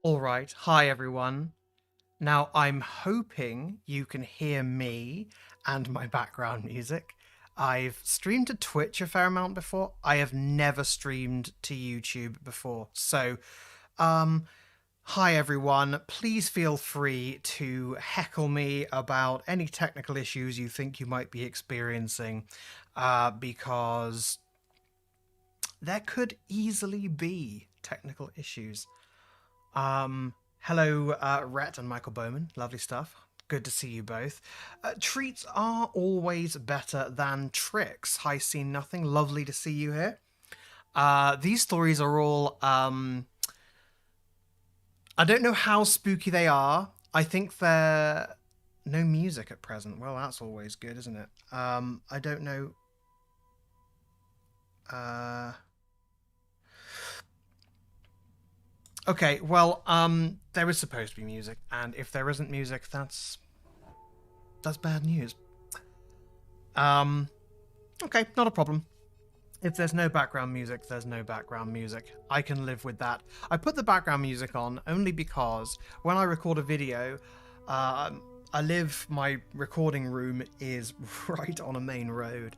All right. Hi, everyone. Now, I'm hoping you can hear me and my background music. I've streamed to Twitch a fair amount before. I have never streamed to YouTube before. Um, hi, everyone. Please feel free to heckle me about any technical issues you think you might be experiencing, because there could easily be technical issues. Hello, Rhett and Michael Bowman. Lovely stuff. Good to see you both. Treats are always better than tricks. Hi, seen nothing. Lovely to see you here. These stories are all. I don't know how spooky they are. I think they're no music at present. Well, that's always good, isn't it? I don't know. Uh, okay, well, there is supposed to be music, and if there isn't music, that's bad news. Um, okay, not a problem. If there's no background music, there's no background music. I can live with that. I put the background music on only because when I record a video, my recording room is right on a main road.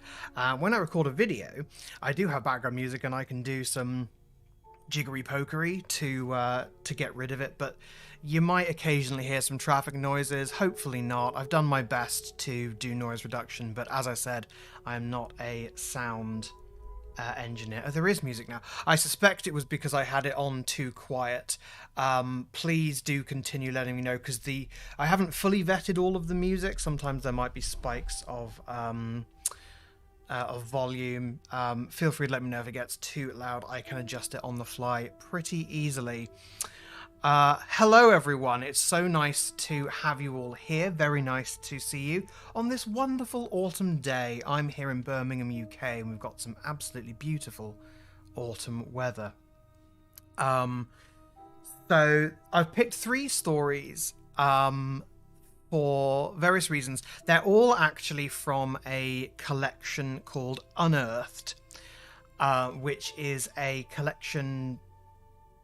When I record a video, I do have background music and I can do some jiggery pokery to get rid of it, but you might occasionally hear some traffic noises. Hopefully not. I've done my best to do noise reduction, but as I said, I am not a sound engineer. Oh, there is music now. I suspect it was because I had it on too quiet. Please do continue letting me know, because I haven't fully vetted all of the music. Sometimes there might be spikes of volume. Feel free to let me know if it gets too loud. I can adjust it on the fly pretty easily. Hello everyone, it's so nice to have you all here. Very nice to see you on this wonderful autumn day. I'm here in Birmingham, UK, and we've got some absolutely beautiful autumn weather. So I've picked three stories for various reasons. They're all actually from a collection called Unearthed, which is a collection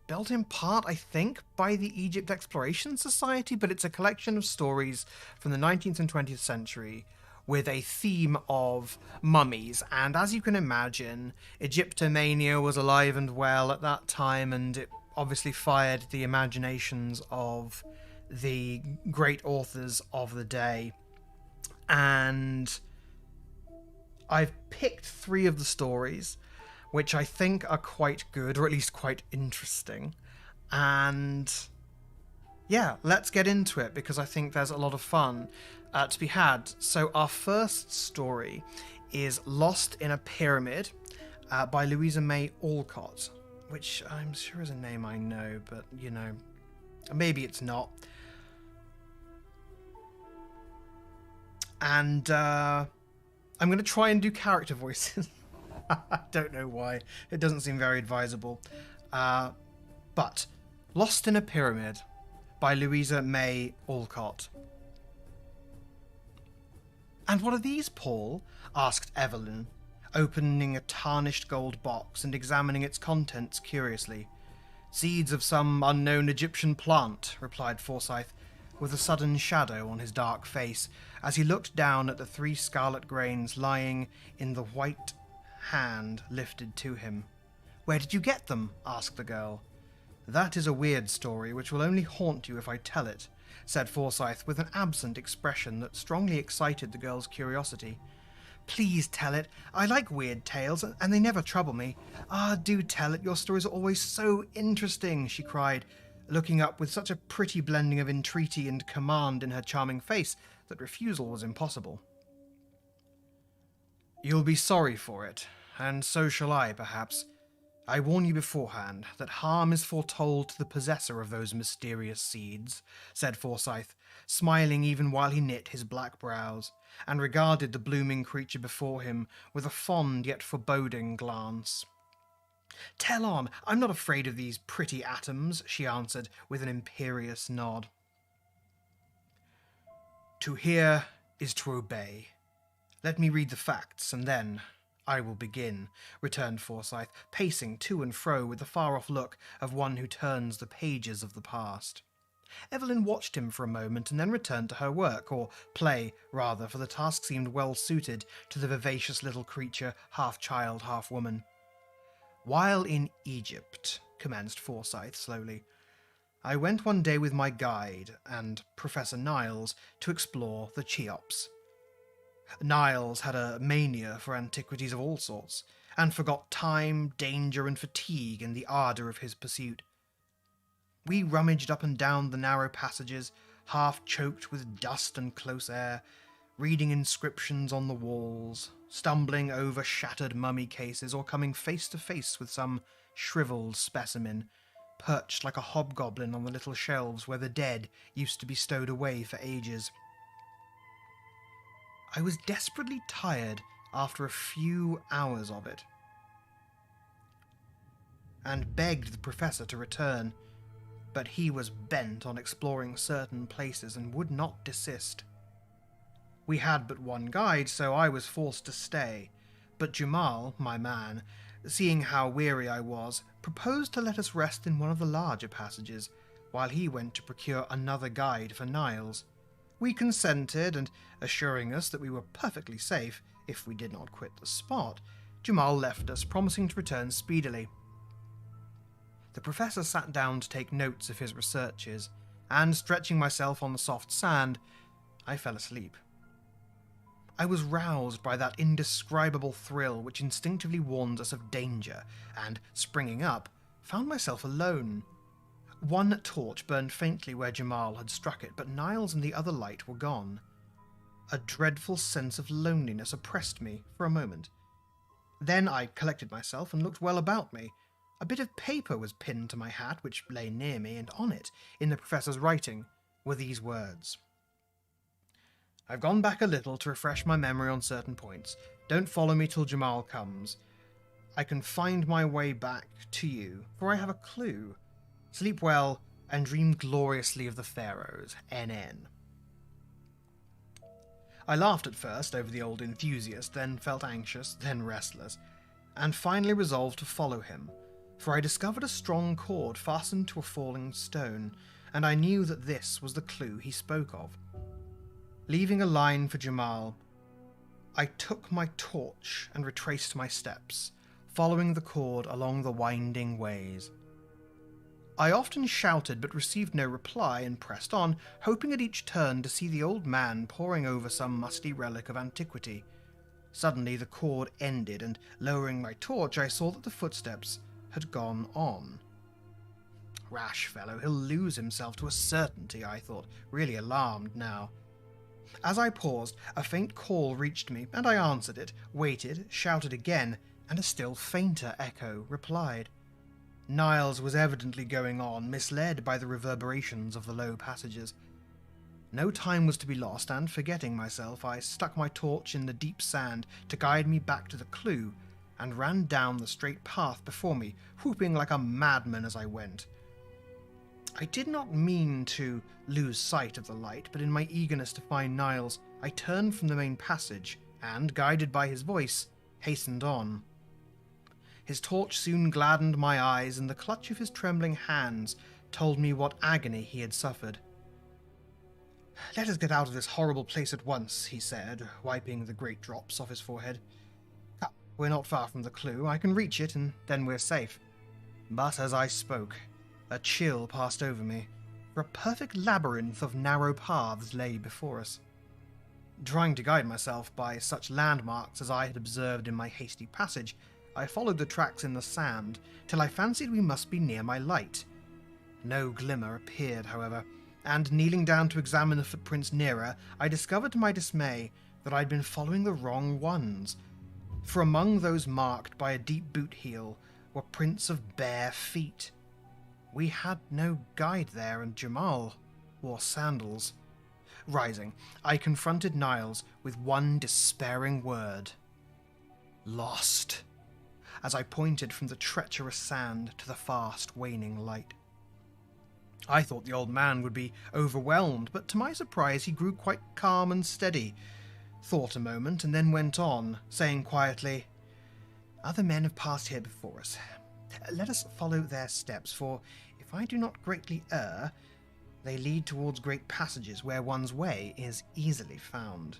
built in part, I think, by the Egypt Exploration Society, but it's a collection of stories from the 19th and 20th century with a theme of mummies. And as you can imagine, Egyptomania was alive and well at that time, and it obviously fired the imaginations of the great authors of the day. And I've picked three of the stories which I think are quite good, or at least quite interesting. And yeah, let's get into it, because I think there's a lot of fun to be had. So our first story is Lost in a Pyramid by Louisa May Alcott, which I'm sure is a name I know, but maybe it's not. And I'm going to try and do character voices. I don't know why. It doesn't seem very advisable. But Lost in a Pyramid by Louisa May Alcott. "And what are these, Paul?" asked Evelyn, opening a tarnished gold box and examining its contents curiously. "Seeds of some unknown Egyptian plant," replied Forsyth, with a sudden shadow on his dark face as he looked down at the three scarlet grains lying in the white hand lifted to him. "Where did you get them?" asked the girl. "That is a weird story which will only haunt you if I tell it," said Forsyth with an absent expression that strongly excited the girl's curiosity. "Please tell it. I like weird tales, and they never trouble me. Ah, do tell it. Your stories are always so interesting," she cried, looking up with such a pretty blending of entreaty and command in her charming face that refusal was impossible. "You'll be sorry for it, and so shall I, perhaps. I warn you beforehand that harm is foretold to the possessor of those mysterious seeds," said Forsyth, smiling even while he knit his black brows, and regarded the blooming creature before him with a fond yet foreboding glance. "Tell on, I'm not afraid of these pretty atoms," she answered with an imperious nod. "To hear is to obey. Let me read the facts, and then "I will begin," returned Forsyth, pacing to and fro with the far-off look of one who turns the pages of the past. Evelyn watched him for a moment and then returned to her work, or play, rather, for the task seemed well suited to the vivacious little creature, half child, half woman. "While in Egypt," commenced Forsyth slowly, "I went one day with my guide and Professor Niles to explore the Cheops. Niles had a mania for antiquities of all sorts, and forgot time, danger, and fatigue in the ardour of his pursuit. We rummaged up and down the narrow passages, half choked with dust and close air, reading inscriptions on the walls, stumbling over shattered mummy cases, or coming face to face with some shrivelled specimen, perched like a hobgoblin on the little shelves where the dead used to be stowed away for ages. I was desperately tired after a few hours of it, and begged the professor to return, but he was bent on exploring certain places and would not desist. We had but one guide, so I was forced to stay, but Jamal, my man, seeing how weary I was, proposed to let us rest in one of the larger passages, while he went to procure another guide for Niles. We consented, and assuring us that we were perfectly safe if we did not quit the spot, Jamal left us, promising to return speedily. The professor sat down to take notes of his researches, and stretching myself on the soft sand, I fell asleep. I was roused by that indescribable thrill which instinctively warns us of danger, and, springing up, found myself alone. One torch burned faintly where Jamal had struck it, but Niles and the other light were gone. A dreadful sense of loneliness oppressed me for a moment. Then I collected myself and looked well about me. A bit of paper was pinned to my hat, which lay near me, and on it, in the professor's writing, were these words: "I've gone back a little to refresh my memory on certain points. Don't follow me till Jamal comes. I can find my way back to you, for I have a clue. Sleep well, and dream gloriously of the pharaohs. NN." I laughed at first over the old enthusiast, then felt anxious, then restless, and finally resolved to follow him, for I discovered a strong cord fastened to a falling stone, and I knew that this was the clue he spoke of. Leaving a line for Jamal, I took my torch and retraced my steps, following the cord along the winding ways. I often shouted but received no reply, and pressed on, hoping at each turn to see the old man poring over some musty relic of antiquity. Suddenly the cord ended, and lowering my torch I saw that the footsteps had gone on. Rash fellow, he'll lose himself to a certainty, I thought, really alarmed now. As I paused, a faint call reached me, and I answered it, waited, shouted again, and a still fainter echo replied. Niles was evidently going on, misled by the reverberations of the low passages. No time was to be lost, and, forgetting myself, I stuck my torch in the deep sand to guide me back to the clue, and ran down the straight path before me, whooping like a madman as I went. I did not mean to lose sight of the light, but in my eagerness to find Niles, I turned from the main passage, and, guided by his voice, hastened on. His torch soon gladdened my eyes, and the clutch of his trembling hands told me what agony he had suffered. "Let us get out of this horrible place at once," he said, wiping the great drops off his forehead. "Come, we're not far from the clue. I can reach it, and then we're safe." But as I spoke, a chill passed over me, for a perfect labyrinth of narrow paths lay before us. Trying to guide myself by such landmarks as I had observed in my hasty passage, I followed the tracks in the sand till I fancied we must be near my light. No glimmer appeared, however, and kneeling down to examine the footprints nearer, I discovered to my dismay that I had been following the wrong ones, for among those marked by a deep boot heel were prints of bare feet. We had no guide there, and Jamal wore sandals. Rising, I confronted Niles with one despairing word: "Lost," as I pointed from the treacherous sand to the fast waning light. I thought the old man would be overwhelmed, but to my surprise he grew quite calm and steady, thought a moment, and then went on, saying quietly, Other men have passed here before us. Let us follow their steps, for if I do not greatly err, they lead towards great passages where one's way is easily found.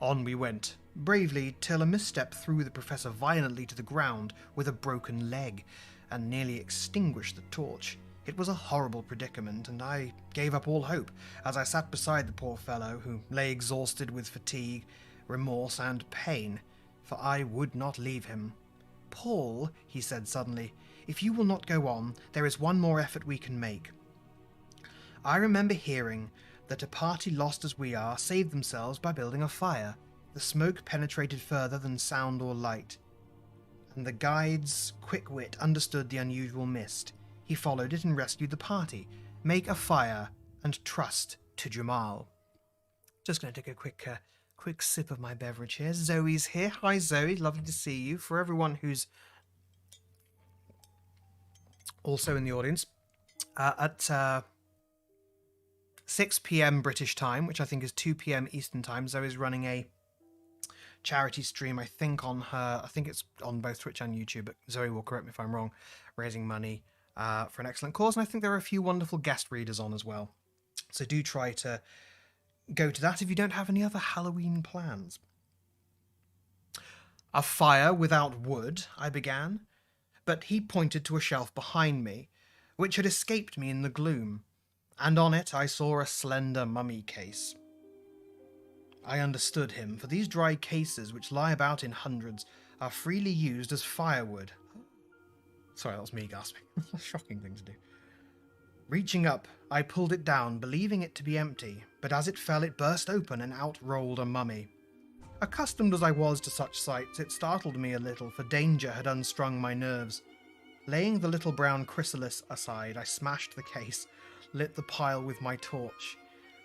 On we went, bravely, till a misstep threw the professor violently to the ground with a broken leg, and nearly extinguished the torch. It was a horrible predicament, and I gave up all hope as I sat beside the poor fellow, who lay exhausted with fatigue, remorse, and pain, for I would not leave him. "Paul," he said suddenly, "if you will not go on, there is one more effort we can make. I remember hearing that a party lost as we are saved themselves by building a fire. The smoke penetrated further than sound or light, and the guide's quick wit understood the unusual mist. He followed it and rescued the party. Make a fire and trust to Jamal." Just going to take a quick sip of my beverage here. Zoe's here. Hi, Zoe. Lovely to see you. For everyone who's also in the audience, at 6 p.m. British time, which I think is 2 p.m. Eastern time, Zoe's running a charity stream, I think it's on both Twitch and YouTube, but Zoe will correct me if I'm wrong, raising money for an excellent cause, and I think there are a few wonderful guest readers on as well. So do try to go to that if you don't have any other Halloween plans. "A fire without wood," I began, but he pointed to a shelf behind me, which had escaped me in the gloom, and on it I saw a slender mummy case. I understood him, for these dry cases, which lie about in hundreds, are freely used as firewood. Sorry, that was me gasping. A shocking thing to do. Reaching up, I pulled it down, believing it to be empty, but as it fell it burst open and out rolled a mummy. Accustomed as I was to such sights, it startled me a little, for danger had unstrung my nerves. Laying the little brown chrysalis aside, I smashed the case, lit the pile with my torch,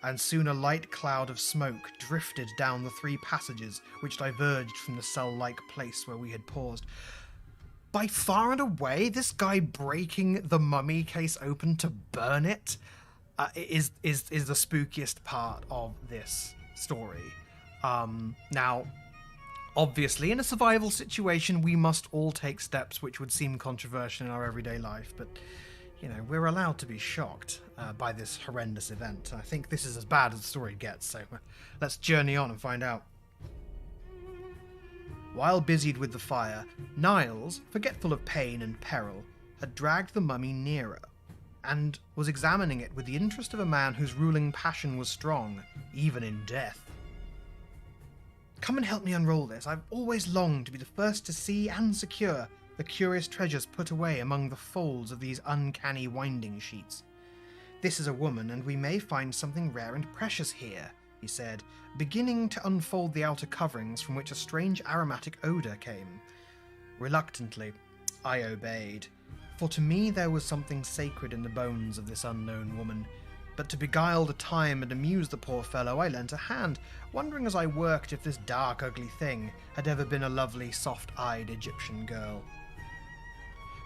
and soon a light cloud of smoke drifted down the 3 passages which diverged from the cell-like place where we had paused. By far and away, this guy breaking the mummy case open to burn it is the spookiest part of this story. Now, obviously, in a survival situation, we must all take steps which would seem controversial in our everyday life, but, you know, we're allowed to be shocked by this horrendous event. I think this is as bad as the story gets, so let's journey on and find out. While busied with the fire, Niles, forgetful of pain and peril, had dragged the mummy nearer, and was examining it with the interest of a man whose ruling passion was strong, even in death. "Come and help me unroll this. I've always longed to be the first to see and secure the curious treasures put away among the folds of these uncanny winding sheets. This is a woman, and we may find something rare and precious here," he said, beginning to unfold the outer coverings from which a strange aromatic odour came. Reluctantly, I obeyed, for to me there was something sacred in the bones of this unknown woman, but to beguile the time and amuse the poor fellow I lent a hand, wondering as I worked if this dark, ugly thing had ever been a lovely, soft-eyed Egyptian girl.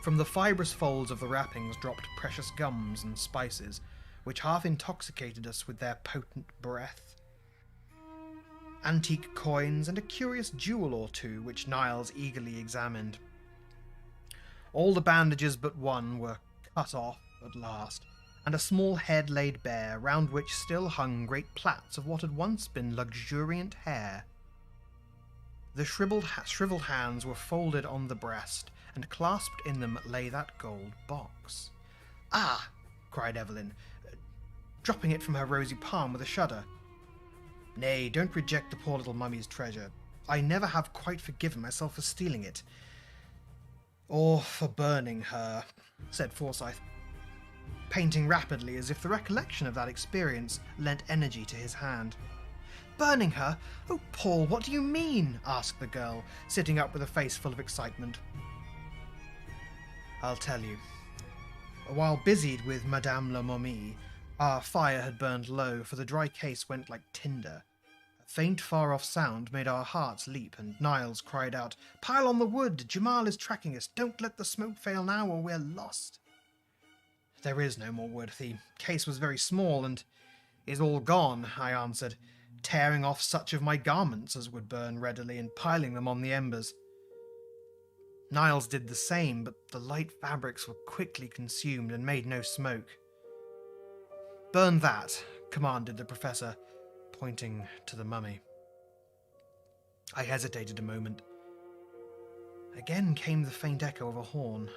From the fibrous folds of the wrappings dropped precious gums and spices, which half intoxicated us with their potent breath. Antique coins and a curious jewel or two which Niles eagerly examined. All the bandages but one were cut off at last, and a small head laid bare, round which still hung great plaits of what had once been luxuriant hair. The shriveled hands were folded on the breast, and clasped in them lay that gold box. "Ah!" cried Evelyn, dropping it from her rosy palm with a shudder. "Nay, don't reject the poor little mummy's treasure. I never have quite forgiven myself for stealing it. Or for burning her," said Forsyth, painting rapidly as if the recollection of that experience lent energy to his hand. "Burning her? Oh, Paul, what do you mean?" asked the girl, sitting up with a face full of excitement. "I'll tell you. While busied with Madame la Momie, our fire had burned low, for the dry case went like tinder. A faint, far-off sound made our hearts leap, and Niles cried out, 'Pile on the wood! Jamal is tracking us! Don't let the smoke fail now, or we're lost!' There is no more wood. The case was very small, and is all gone," I answered, tearing off such of my garments as would burn readily and piling them on the embers. Niles did the same, but the light fabrics were quickly consumed and made no smoke. "Burn that," commanded the professor, pointing to the mummy. I hesitated a moment. Again came the faint echo of a horn.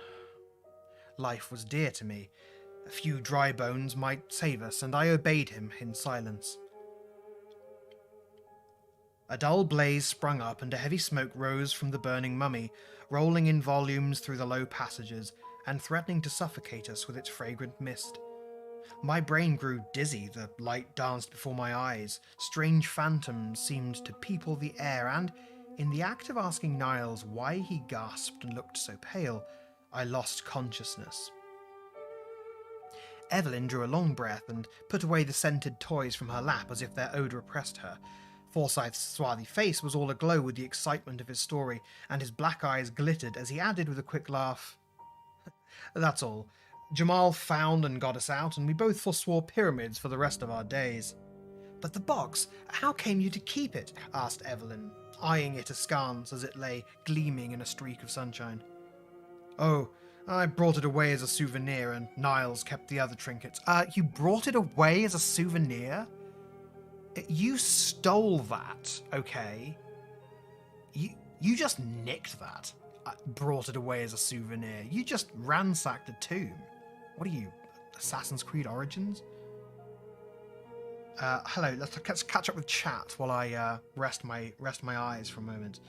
Life was dear to me. A few dry bones might save us, and I obeyed him in silence. A dull blaze sprung up, and a heavy smoke rose from the burning mummy, rolling in volumes through the low passages, and threatening to suffocate us with its fragrant mist. My brain grew dizzy, the light danced before my eyes, strange phantoms seemed to people the air, and, in the act of asking Niles why he gasped and looked so pale, I lost consciousness. Evelyn drew a long breath and put away the scented toys from her lap as if their odour oppressed her. Forsyth's swarthy face was all aglow with the excitement of his story, and his black eyes glittered as he added with a quick laugh, "That's all. Jamal found and got us out, and we both forswore pyramids for the rest of our days." "But the box, how came you to keep it?" asked Evelyn, eyeing it askance as it lay gleaming in a streak of sunshine. "Oh, I brought it away as a souvenir, and Niles kept the other trinkets." You brought it away as a souvenir? You stole that, okay? You just nicked that. Brought it away as a souvenir. You just ransacked a tomb. What are you, Assassin's Creed Origins? Hello, let's catch up with chat while I rest my eyes for a moment.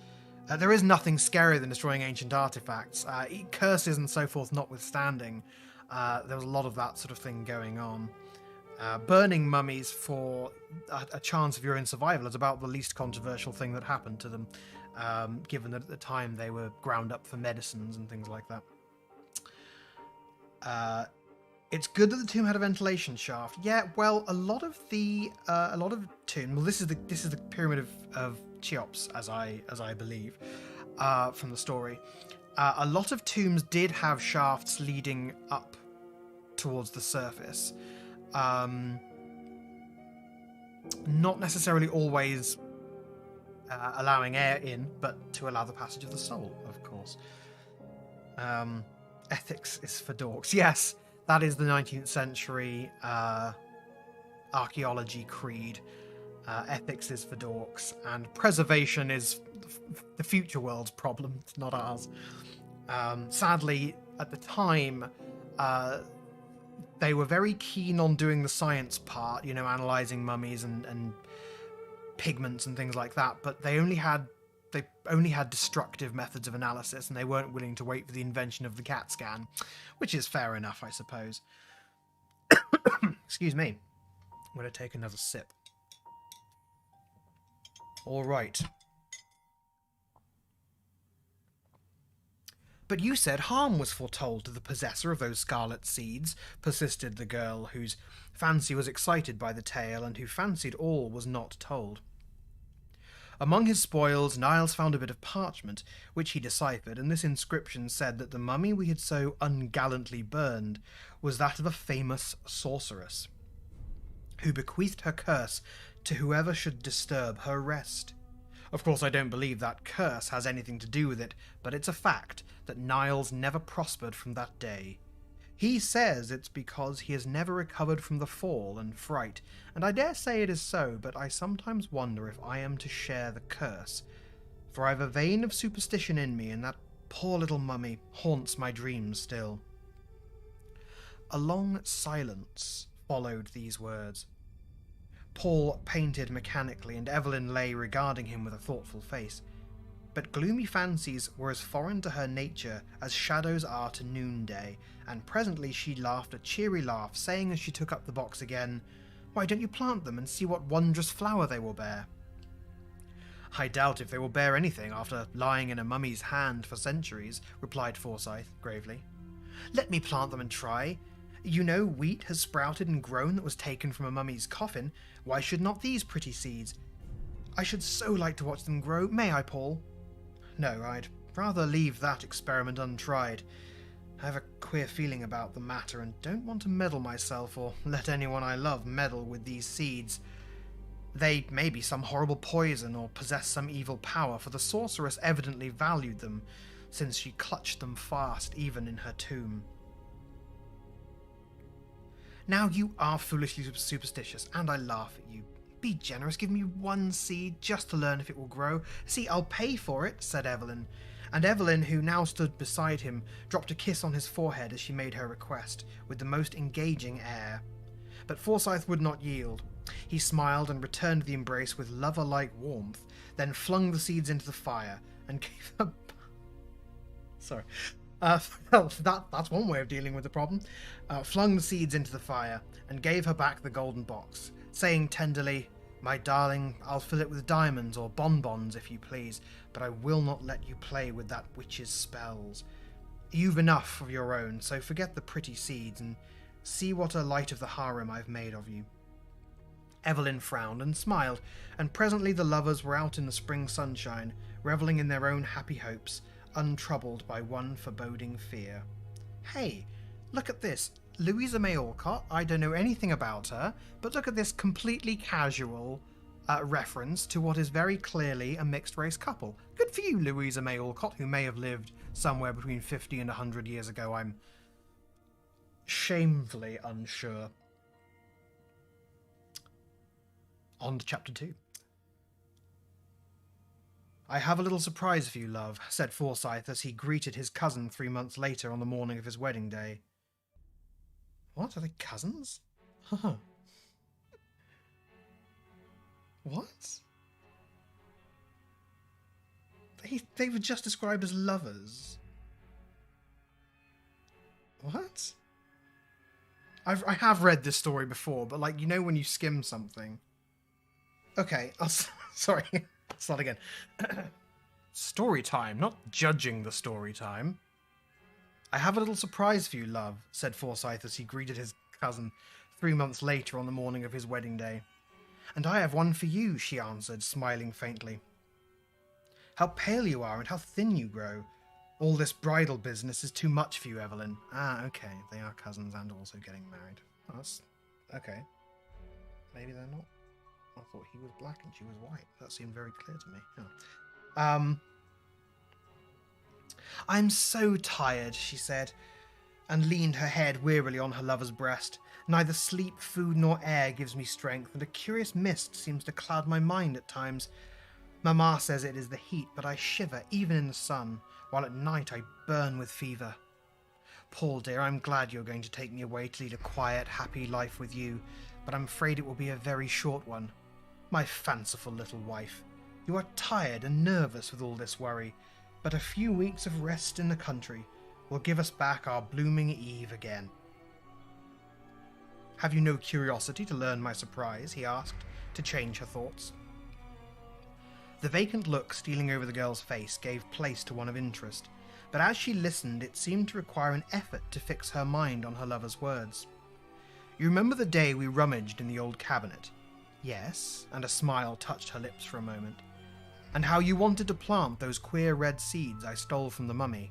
There is nothing scarier than destroying ancient artifacts. Curses and so forth notwithstanding, there was a lot of that sort of thing going on. Burning mummies for a chance of your own survival is about the least controversial thing that happened to them, given that at the time they were ground up for medicines and things like that. It's good that the tomb had a ventilation shaft. Yeah, well, a lot of tomb. Well, this is the pyramid of Cheops, as I believe, from the story. A lot of tombs did have shafts leading up towards the surface. Not necessarily always allowing air in, but to allow the passage of the soul, of course. Ethics is for dorks. Yes, that is the 19th century archaeology creed. Ethics is for dorks, and preservation is the future world's problem. It's not ours. Sadly, at the time, they were very keen on doing the science part, analysing mummies and pigments and things like that, but they only had destructive methods of analysis, and they weren't willing to wait for the invention of the CAT scan, which is fair enough, I suppose. Excuse me. I'm going to take another sip. All right. "But you said harm was foretold to the possessor of those scarlet seeds," persisted the girl, whose fancy was excited by the tale and who fancied all was not told. Among his spoils, Niles found a bit of parchment, which he deciphered, and this inscription said that the mummy we had so ungallantly burned was that of a famous sorceress, who bequeathed her curse to whoever should disturb her rest. Of course, I don't believe that curse has anything to do with it, but it's a fact that Niles never prospered from that day. He says it's because he has never recovered from the fall and fright, and I dare say it is so, but I sometimes wonder if I am to share the curse, for I've a vein of superstition in me, and that poor little mummy haunts my dreams still." A long silence followed these words. Paul painted mechanically, and Evelyn lay regarding him with a thoughtful face. But gloomy fancies were as foreign to her nature as shadows are to noonday, and presently she laughed a cheery laugh, saying as she took up the box again, "Why don't you plant them and see what wondrous flower they will bear?" "I doubt if they will bear anything after lying in a mummy's hand for centuries," replied Forsyth gravely. "Let me plant them and try. You know wheat has sprouted and grown that was taken from a mummy's coffin. Why should not these pretty seeds? I should so like to watch them grow. May I, Paul?" "No, I'd rather leave that experiment untried. I have a queer feeling about the matter and don't want to meddle myself or let anyone I love meddle with these seeds. They may be some horrible poison or possess some evil power, for the sorceress evidently valued them, since she clutched them fast even in her tomb. Now you are foolishly superstitious, and I laugh at you. Be generous, give me one seed just to learn if it will grow. See, I'll pay for it, said Evelyn. And Evelyn, who now stood beside him, dropped a kiss on his forehead as she made her request, with the most engaging air. But Forsyth would not yield. He smiled and returned the embrace with lover-like warmth, then flung the seeds into the fire and gave her... Sorry. Well, that's one way of dealing with the problem. Flung the seeds into the fire and gave her back the golden box, saying tenderly, "My darling, I'll fill it with diamonds or bonbons if you please, but I will not let you play with that witch's spells. You've enough of your own, so forget the pretty seeds and see what a light of the harem I've made of you." Evelyn frowned and smiled, and presently the lovers were out in the spring sunshine, revelling in their own happy hopes, untroubled by one foreboding fear. Hey, look at this. Louisa May Alcott, I don't know anything about her, but look at this completely casual reference to what is very clearly a mixed-race couple. Good for you, Louisa May Alcott, who may have lived somewhere between 50 and 100 years ago. I'm shamefully unsure. On to chapter 2. "I have a little surprise for you, love," said Forsyth as he greeted his cousin 3 months later on the morning of his wedding day. What? Are they cousins? Huh. What? They were just described as lovers. What? I have read this story before, but like, you know when you skim something. Okay, sorry. Start again. Story time, not judging the story time. "I have a little surprise for you, love," said Forsyth as he greeted his cousin 3 months later on the morning of his wedding day. "And I have one for you," she answered, smiling faintly. "How pale you are and how thin you grow. All this bridal business is too much for you, Evelyn." Ah, okay, they are cousins and also getting married. Oh, that's... okay. Maybe they're not. I thought he was black and she was white. That seemed very clear to me. Oh. "I'm so tired," she said, and leaned her head wearily on her lover's breast. "Neither sleep, food, nor air gives me strength, and a curious mist seems to cloud my mind at times. Mamma says it is the heat, but I shiver even in the sun, while at night I burn with fever. Paul, dear, I'm glad you're going to take me away to lead a quiet, happy life with you, but I'm afraid it will be a very short one. My fanciful little wife, you are tired and nervous with all this worry, but a few weeks of rest in the country will give us back our blooming Eve again." "Have you no curiosity to learn my surprise?" he asked, to change her thoughts. The vacant look stealing over the girl's face gave place to one of interest, but as she listened it seemed to require an effort to fix her mind on her lover's words. "You remember the day we rummaged in the old cabinet?" "Yes," and a smile touched her lips for a moment. "And how you wanted to plant those queer red seeds I stole from the mummy?"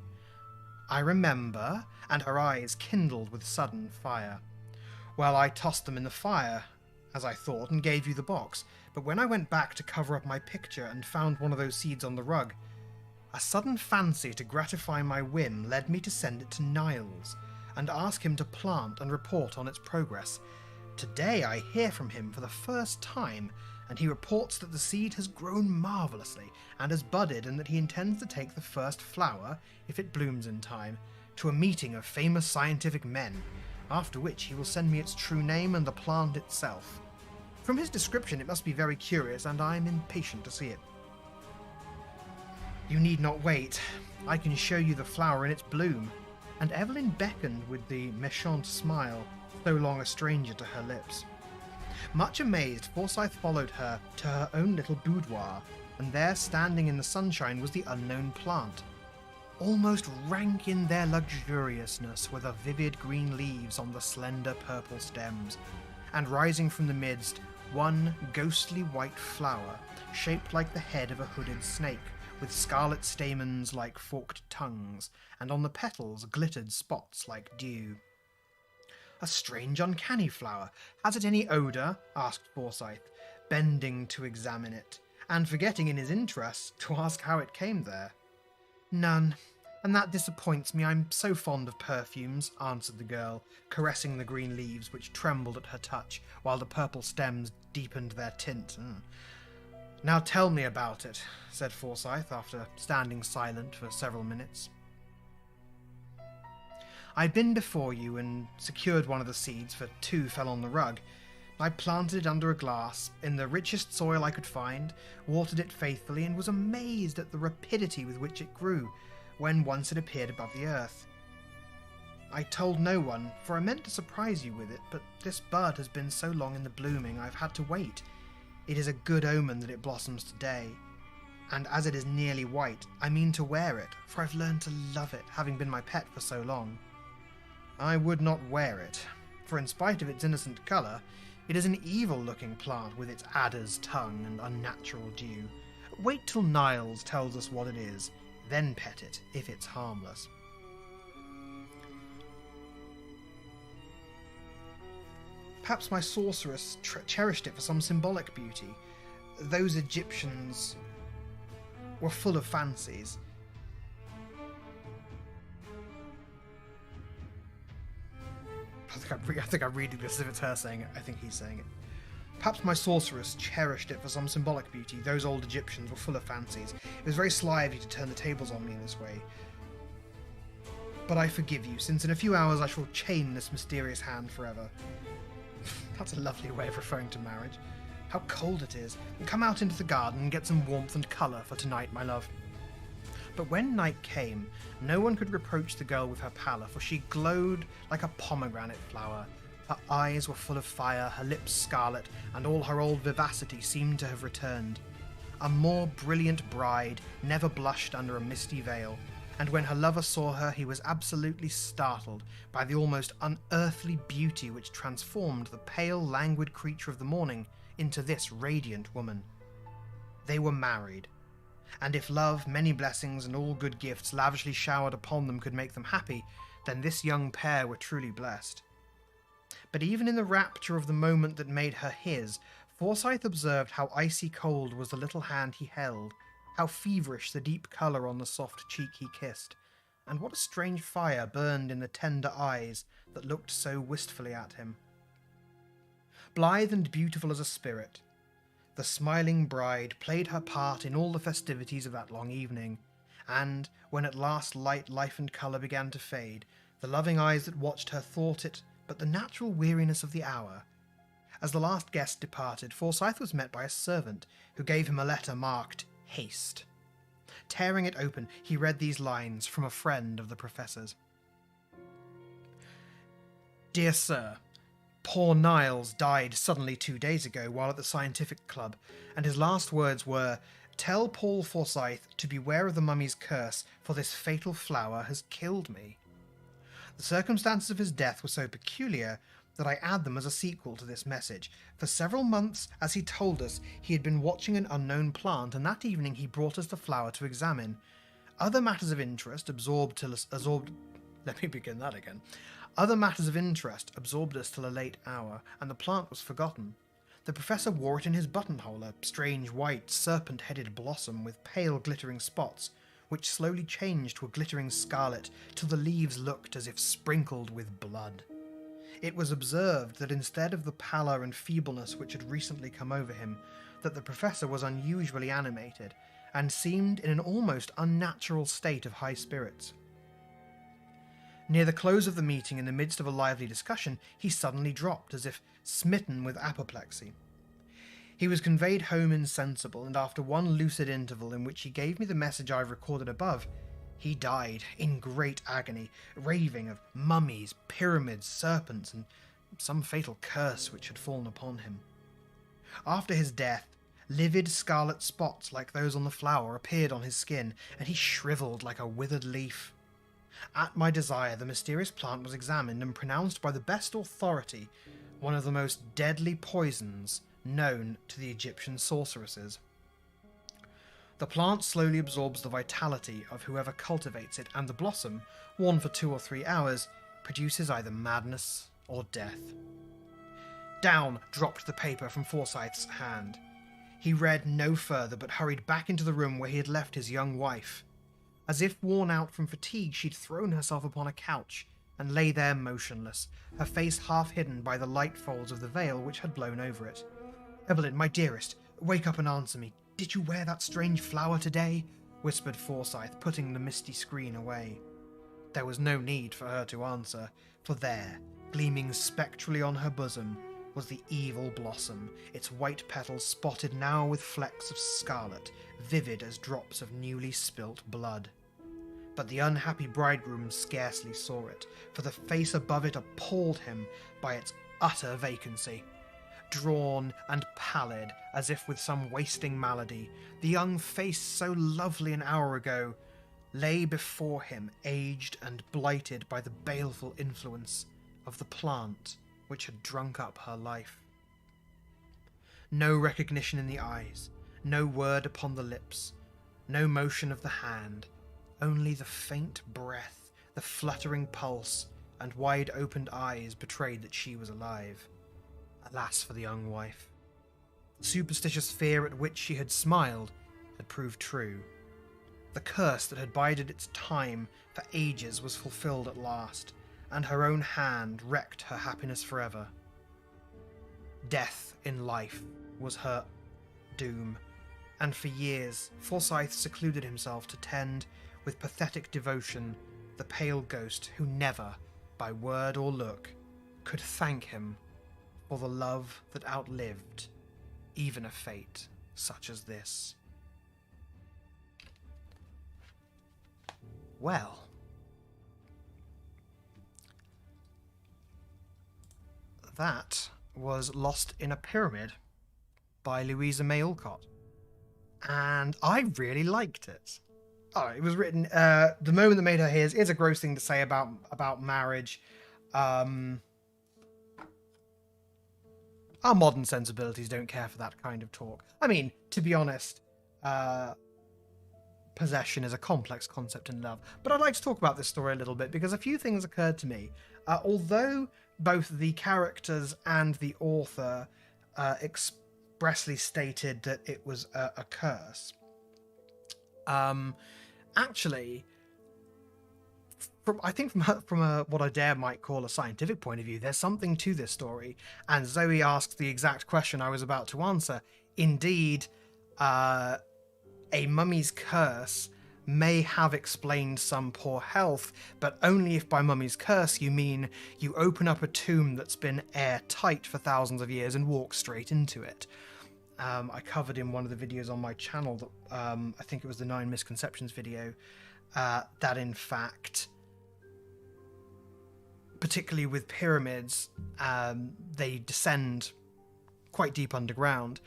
"I remember," and her eyes kindled with sudden fire. "Well, I tossed them in the fire, as I thought, and gave you the box, but when I went back to cover up my picture and found one of those seeds on the rug, a sudden fancy to gratify my whim led me to send it to Niles, and ask him to plant and report on its progress. Today I hear from him for the first time, and he reports that the seed has grown marvellously and has budded, and that he intends to take the first flower, if it blooms in time, to a meeting of famous scientific men, after which he will send me its true name and the plant itself. From his description it must be very curious, and I am impatient to see it." "You need not wait. I can show you the flower in its bloom," and Evelyn beckoned with the méchant smile, so long a stranger to her lips. Much amazed, Forsyth followed her to her own little boudoir, and there, standing in the sunshine, was the unknown plant. Almost rank in their luxuriousness were the vivid green leaves on the slender purple stems, and rising from the midst, one ghostly white flower, shaped like the head of a hooded snake, with scarlet stamens like forked tongues, and on the petals glittered spots like dew. "A strange, uncanny flower. Has it any odour?" asked Forsyth, bending to examine it, and forgetting in his interest to ask how it came there. "None. "And that disappoints me. I'm so fond of perfumes," answered the girl, caressing the green leaves which trembled at her touch, while the purple stems deepened their tint. "Now tell me about it," said Forsyth, after standing silent for several minutes. "I'd been before you and secured one of the seeds, for 2 fell on the rug. I planted it under a glass, in the richest soil I could find, watered it faithfully, and was amazed at the rapidity with which it grew, when once it appeared above the earth. I told no one, for I meant to surprise you with it, but this bud has been so long in the blooming I've had to wait. It is a good omen that it blossoms today, and as it is nearly white, I mean to wear it, for I've learned to love it, having been my pet for so long. I would not wear it, for in spite of its innocent colour, it is an evil-looking plant with its adder's tongue and unnatural dew. Wait till Niles tells us what it is, then pet it, if it's harmless." "Perhaps my sorceress cherished it for some symbolic beauty. Those Egyptians were full of fancies." I think I'm reading this as if it's her saying it. I think he's saying it. "Perhaps my sorceress cherished it for some symbolic beauty. Those old Egyptians were full of fancies. It was very sly of you to turn the tables on me in this way. But I forgive you, since in a few hours I shall chain this mysterious hand forever." That's a lovely way of referring to marriage. "How cold it is. Come out into the garden and get some warmth and colour for tonight, my love." But when night came, no one could reproach the girl with her pallor, for she glowed like a pomegranate flower. Her eyes were full of fire, her lips scarlet, and all her old vivacity seemed to have returned. A more brilliant bride never blushed under a misty veil, and when her lover saw her, he was absolutely startled by the almost unearthly beauty which transformed the pale, languid creature of the morning into this radiant woman. They were married. And if love, many blessings, and all good gifts lavishly showered upon them could make them happy, then this young pair were truly blessed. But even in the rapture of the moment that made her his, Forsyth observed how icy cold was the little hand he held, how feverish the deep colour on the soft cheek he kissed, and what a strange fire burned in the tender eyes that looked so wistfully at him. Blithe and beautiful as a spirit, the smiling bride played her part in all the festivities of that long evening, and, when at last light, life and colour began to fade, the loving eyes that watched her thought it but the natural weariness of the hour. As the last guest departed, Forsyth was met by a servant, who gave him a letter marked "Haste." Tearing it open, he read these lines from a friend of the Professor's. "Dear Sir, poor Niles died suddenly 2 days ago while at the Scientific Club, and his last words were, 'Tell Paul Forsyth to beware of the mummy's curse, for this fatal flower has killed me.' The circumstances of his death were so peculiar that I add them as a sequel to this message. For several months, as he told us, he had been watching an unknown plant, and that evening he brought us the flower to examine. Other matters of interest absorbed us till a late hour, and the plant was forgotten. The Professor wore it in his buttonhole, a strange white, serpent-headed blossom with pale glittering spots, which slowly changed to a glittering scarlet till the leaves looked as if sprinkled with blood. It was observed that instead of the pallor and feebleness which had recently come over him, that the Professor was unusually animated, and seemed in an almost unnatural state of high spirits. Near the close of the meeting, in the midst of a lively discussion, he suddenly dropped, as if smitten with apoplexy. He was conveyed home insensible, and after one lucid interval in which he gave me the message I have recorded above, he died in great agony, raving of mummies, pyramids, serpents, and some fatal curse which had fallen upon him. After his death, livid scarlet spots like those on the flower appeared on his skin, and he shriveled like a withered leaf. At my desire, the mysterious plant was examined and pronounced by the best authority one of the most deadly poisons known to the Egyptian sorceresses. The plant slowly absorbs the vitality of whoever cultivates it, and the blossom, worn for 2 or 3 hours, produces either madness or death." Down dropped the paper from Forsyth's hand. He read no further, but hurried back into the room where he had left his young wife. As if worn out from fatigue, she'd thrown herself upon a couch and lay there motionless, her face half hidden by the light folds of the veil which had blown over it. "Evelyn, my dearest, wake up and answer me. Did you wear that strange flower today?" whispered Forsyth, putting the misty screen away. There was no need for her to answer, for there, gleaming spectrally on her bosom, was the evil blossom, its white petals spotted now with flecks of scarlet, vivid as drops of newly spilt blood. But the unhappy bridegroom scarcely saw it, for the face above it appalled him by its utter vacancy. Drawn and pallid, as if with some wasting malady, the young face so lovely an hour ago lay before him, aged and blighted by the baleful influence of the plant which had drunk up her life. No recognition in the eyes, no word upon the lips, no motion of the hand, only the faint breath, the fluttering pulse, and wide-opened eyes betrayed that she was alive. Alas for the young wife. The superstitious fear at which she had smiled had proved true. The curse that had bided its time for ages was fulfilled at last, and her own hand wrecked her happiness forever. Death in life was her doom, and for years Forsyth secluded himself to tend with pathetic devotion the pale ghost who never, by word or look, could thank him for the love that outlived even a fate such as this. Well, that was Lost in a Pyramid by Louisa May Alcott, and I really liked it. Oh, it was written, the moment that made her his is a gross thing to say about marriage. Our modern sensibilities don't care for that kind of talk. I mean, to be honest, possession is a complex concept in love. But I'd like to talk about this story a little bit because a few things occurred to me. Although both the characters and the author expressly stated that it was a curse, actually, I think from a what I might call a scientific point of view, there's something to this story. And Zoe asks the exact question I was about to answer. Indeed, a mummy's curse may have explained some poor health, but only if by mummy's curse you mean you open up a tomb that's been airtight for thousands of years and walk straight into it. I covered in one of the videos on my channel that I think it was the 9 misconceptions video, that in fact, particularly with pyramids, they descend quite deep underground,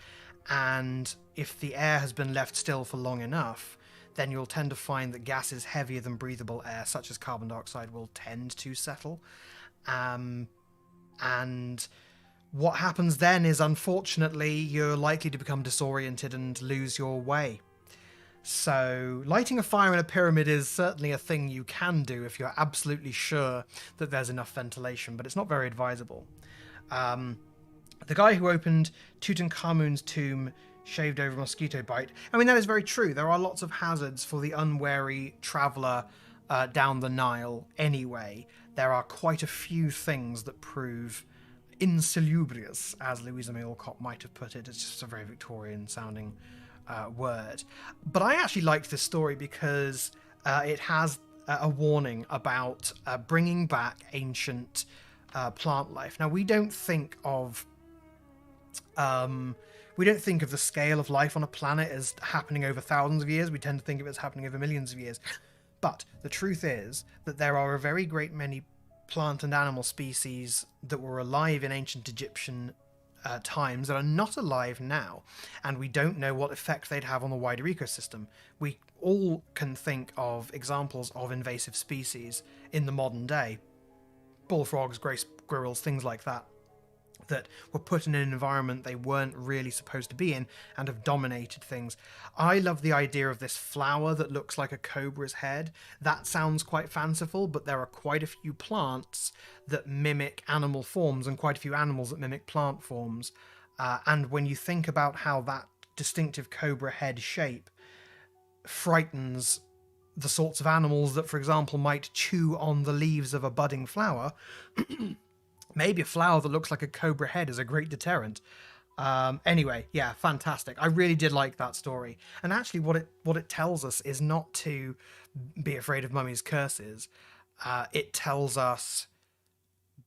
and if the air has been left still for long enough, then you'll tend to find that gases heavier than breathable air, such as carbon dioxide, will tend to settle. And what happens then is, unfortunately, you're likely to become disoriented and lose your way. So lighting a fire in a pyramid is certainly a thing you can do if you're absolutely sure that there's enough ventilation, but it's not very advisable. The guy who opened Tutankhamun's tomb shaved over a mosquito bite. I mean, that is very true. There are lots of hazards for the unwary traveller down the Nile anyway. There are quite a few things that prove insalubrious, as Louisa May Alcott might have put it. It's just a very Victorian-sounding word. But I actually liked this story because it has a warning about bringing back ancient plant life. Now, we don't think of the scale of life on a planet as happening over thousands of years. We tend to think of it as happening over millions of years. But the truth is that there are a very great many plant and animal species that were alive in ancient Egyptian times that are not alive now, and we don't know what effect they'd have on the wider ecosystem. We all can think of examples of invasive species in the modern day, bullfrogs, grey squirrels, things like that, that were put in an environment they weren't really supposed to be in and have dominated things. I love the idea of this flower that looks like a cobra's head. That sounds quite fanciful, but there are quite a few plants that mimic animal forms and quite a few animals that mimic plant forms. And when you think about how that distinctive cobra head shape frightens the sorts of animals that, for example, might chew on the leaves of a budding flower. Maybe a flower that looks like a cobra head is a great deterrent. Anyway, yeah, fantastic. I really did like that story. And actually, what it tells us is not to be afraid of mummies' curses. It tells us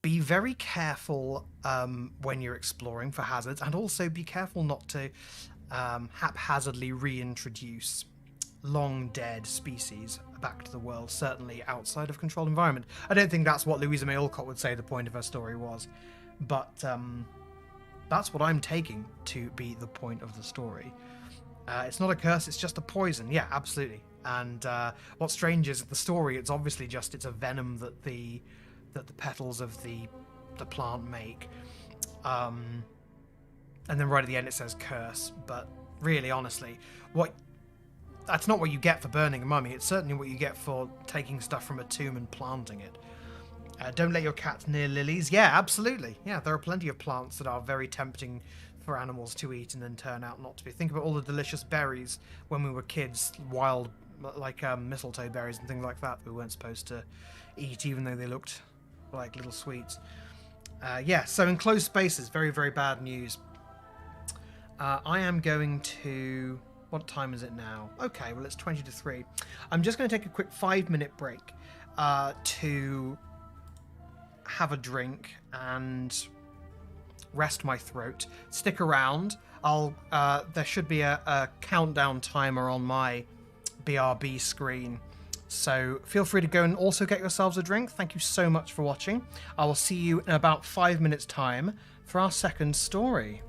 be very careful when you're exploring for hazards, and also be careful not to haphazardly reintroduce long dead species back to the world, certainly outside of controlled environment. I don't think that's what Louisa May Alcott would say the point of her story was, but that's what I'm taking to be the point of the story. It's not a curse, it's just a poison. Yeah, absolutely. And what's strange is the story, it's obviously just it's a venom that the petals of the plant make. And then right at the end it says curse, but really, honestly, that's not what you get for burning a mummy. It's certainly what you get for taking stuff from a tomb and planting it. Don't let your cats near lilies. Yeah, absolutely. Yeah, there are plenty of plants that are very tempting for animals to eat and then turn out not to be. Think about all the delicious berries when we were kids, wild, like mistletoe berries and things like that we weren't supposed to eat, even though they looked like little sweets. Yeah, so enclosed spaces, very, very bad news. I am going to... What time is it now? Okay, well, it's 20 to 3. I'm just going to take a quick 5-minute break to have a drink and rest my throat. Stick around. There should be a countdown timer on my BRB screen, so feel free to go and also get yourselves a drink. Thank you so much for watching. I will see you in about 5 minutes time for our second story.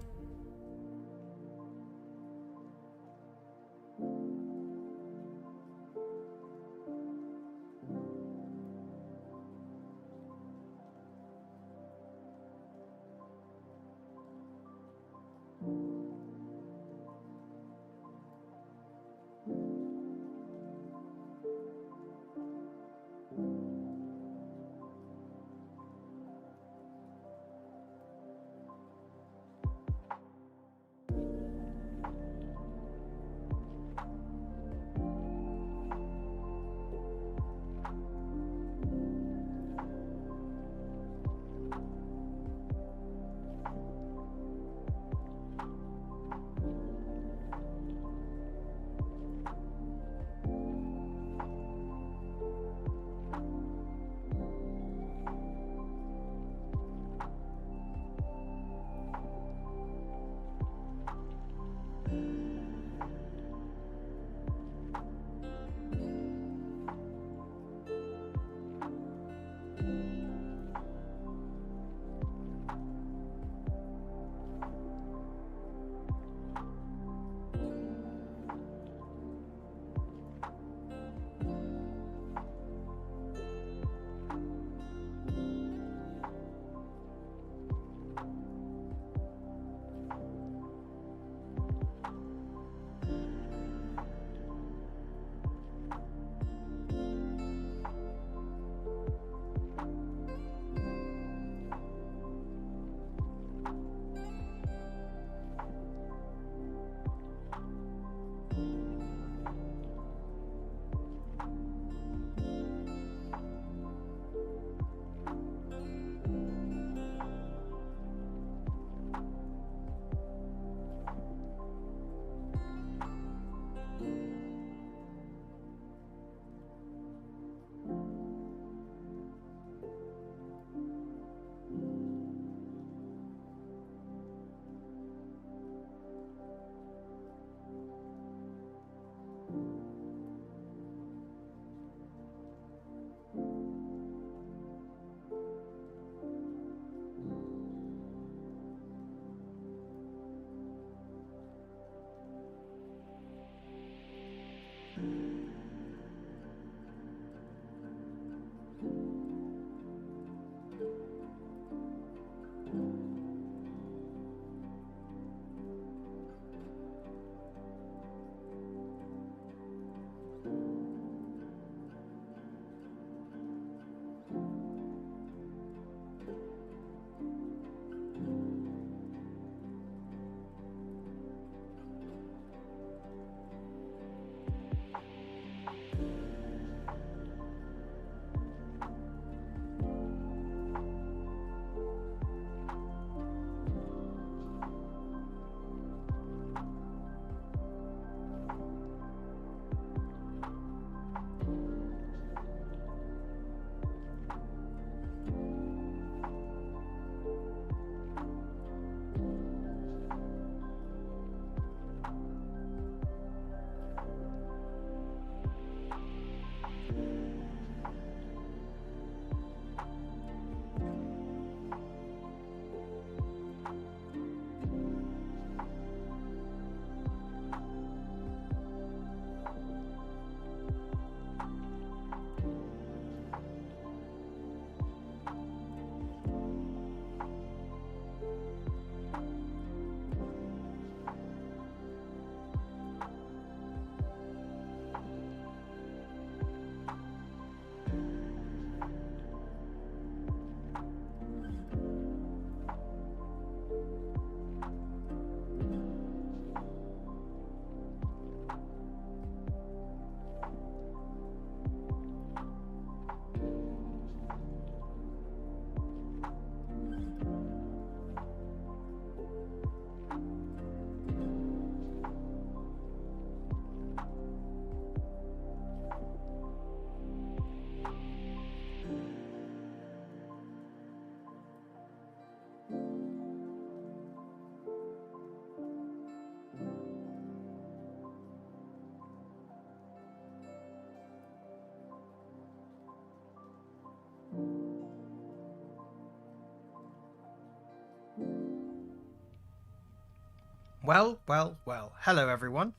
Well, well, well. Hello, everyone.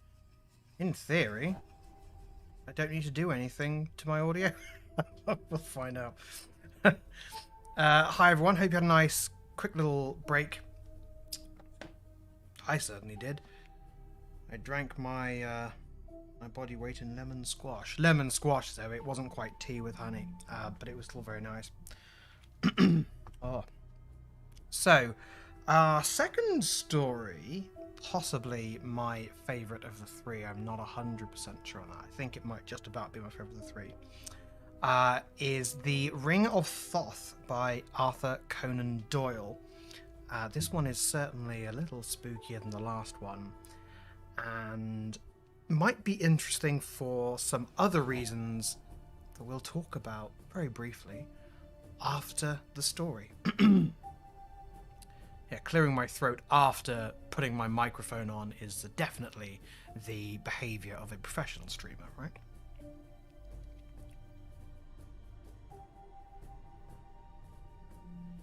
In theory, I don't need to do anything to my audio. We'll find out. Hi, everyone. Hope you had a nice, quick little break. I certainly did. I drank my my body weight in lemon squash. Lemon squash, though. It wasn't quite tea with honey, but it was still very nice. Oh. So, our second story, possibly my favourite of the three. I'm not 100% sure on that. I think it might just about be my favourite of the three. Is The Ring of Thoth by Arthur Conan Doyle. This one is certainly a little spookier than the last one, and might be interesting for some other reasons that we'll talk about very briefly after the story. Yeah, clearing my throat after putting my microphone on is definitely the behaviour of a professional streamer, right?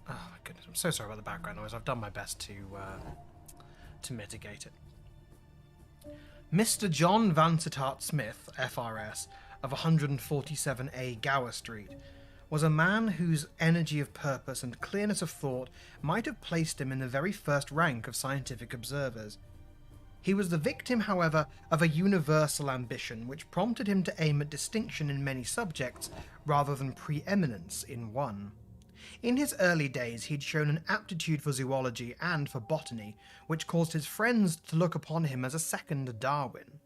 Oh my goodness, I'm so sorry about the background noise. I've done my best to mitigate it. Mr. John Vansittart Smith, FRS, of 147A Gower Street, was a man whose energy of purpose and clearness of thought might have placed him in the very first rank of scientific observers. He was the victim, however, of a universal ambition which prompted him to aim at distinction in many subjects rather than preeminence in one. In his early days he'd shown an aptitude for zoology and for botany, which caused his friends to look upon him as a second Darwin.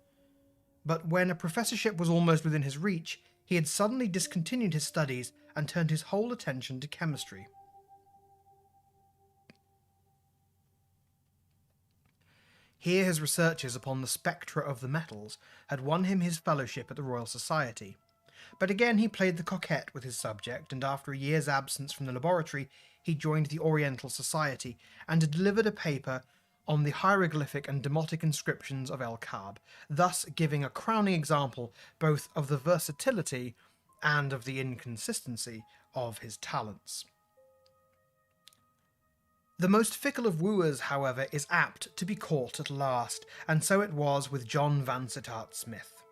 But when a professorship was almost within his reach, he had suddenly discontinued his studies and turned his whole attention to chemistry. Here his researches upon the spectra of the metals had won him his fellowship at the Royal Society. But again he played the coquette with his subject, and after a year's absence from the laboratory he joined the Oriental Society and had delivered a paper on the hieroglyphic and demotic inscriptions of Alcott, thus giving a crowning example both of the versatility and of the inconsistency of his talents. The most fickle of wooers, however, is apt to be caught at last, and so it was with John Vansittart Smith.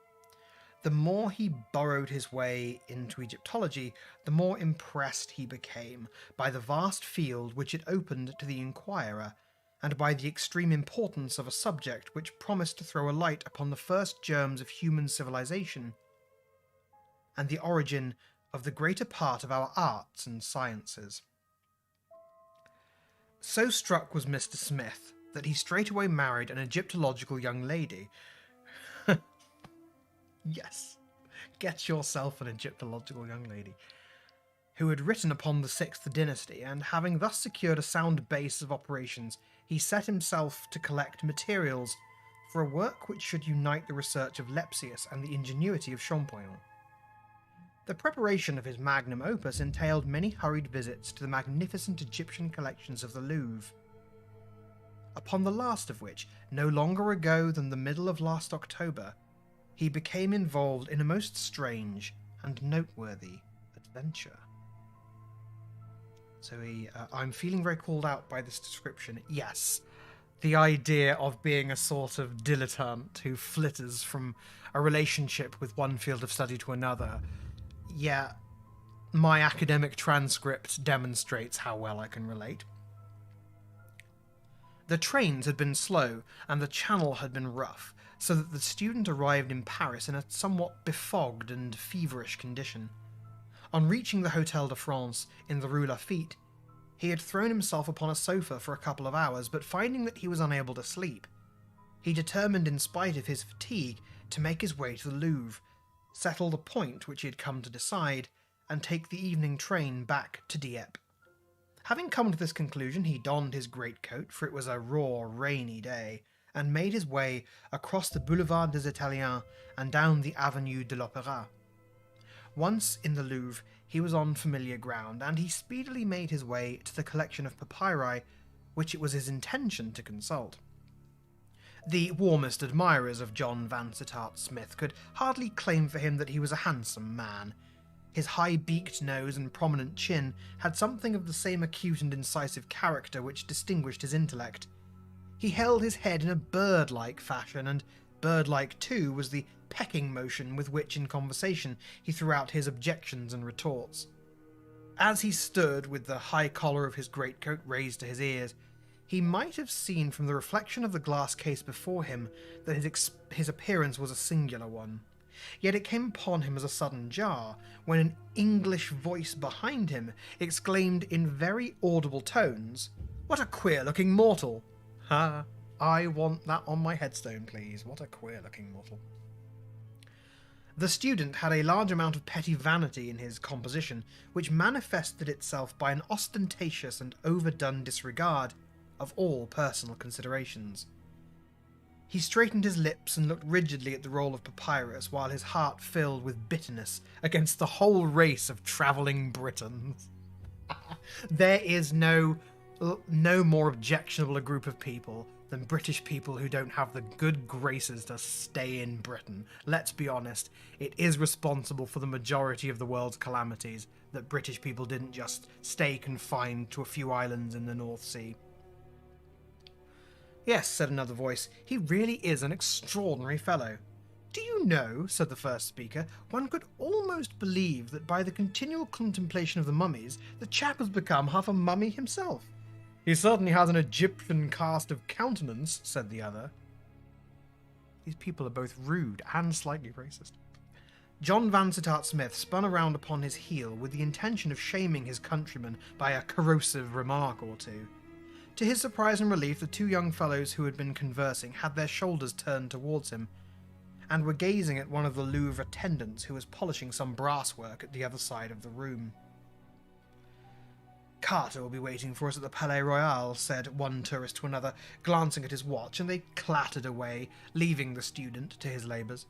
The more he burrowed his way into Egyptology, the more impressed he became by the vast field which it opened to the inquirer, and by the extreme importance of a subject which promised to throw a light upon the first germs of human civilization, and the origin of the greater part of our arts and sciences. So struck was Mr. Smith that he straightway married an Egyptological young lady. Yes, get yourself an Egyptological young lady, who had written upon the 6th dynasty, and having thus secured a sound base of operations, he set himself to collect materials for a work which should unite the research of Lepsius and the ingenuity of Champollion. The preparation of his magnum opus entailed many hurried visits to the magnificent Egyptian collections of the Louvre, upon the last of which, no longer ago than the middle of last October, he became involved in a most strange and noteworthy adventure. So I'm feeling very called out by this description. Yes, the idea of being a sort of dilettante who flitters from a relationship with one field of study to another. Yeah, my academic transcript demonstrates how well I can relate. The trains had been slow and the channel had been rough, so that the student arrived in Paris in a somewhat befogged and feverish condition. On reaching the Hôtel de France in the Rue Lafitte, he had thrown himself upon a sofa for a couple of hours, but finding that he was unable to sleep, he determined, in spite of his fatigue, to make his way to the Louvre, settle the point which he had come to decide, and take the evening train back to Dieppe. Having come to this conclusion, he donned his greatcoat, for it was a raw, rainy day, and made his way across the Boulevard des Italiens and down the Avenue de l'Opéra. Once in the Louvre, he was on familiar ground, and he speedily made his way to the collection of papyri which it was his intention to consult. The warmest admirers of John Vansittart Smith could hardly claim for him that he was a handsome man. His high-beaked nose and prominent chin had something of the same acute and incisive character which distinguished his intellect. He held his head in a bird-like fashion, and bird-like too was the pecking motion with which in conversation he threw out his objections and retorts. As he stood with the high collar of his greatcoat raised to his ears, he might have seen from the reflection of the glass case before him that his appearance was a singular one. Yet it came upon him as a sudden jar when an English voice behind him exclaimed in very audible tones, "What a queer-looking mortal!" Ha! I want that on my headstone, please. What a queer-looking mortal. The student had a large amount of petty vanity in his composition, which manifested itself by an ostentatious and overdone disregard of all personal considerations. He straightened his lips and looked rigidly at the roll of papyrus, while his heart filled with bitterness against the whole race of travelling Britons. There is no more objectionable a group of people than British people who don't have the good graces to stay in Britain. Let's be honest, it is responsible for the majority of the world's calamities that British people didn't just stay confined to a few islands in the North Sea. "Yes," said another voice, "he really is an extraordinary fellow." "Do you know," said the first speaker, "one could almost believe that by the continual contemplation of the mummies, the chap has become half a mummy himself." "He certainly has an Egyptian cast of countenance," said the other. These people are both rude and slightly racist. John Vansittart Smith spun around upon his heel with the intention of shaming his countryman by a corrosive remark or two. To his surprise and relief, the two young fellows who had been conversing had their shoulders turned towards him, and were gazing at one of the Louvre attendants who was polishing some brasswork at the other side of the room. "Carter will be waiting for us at the Palais Royal," said one tourist to another, glancing at his watch, and they clattered away, leaving the student to his labours.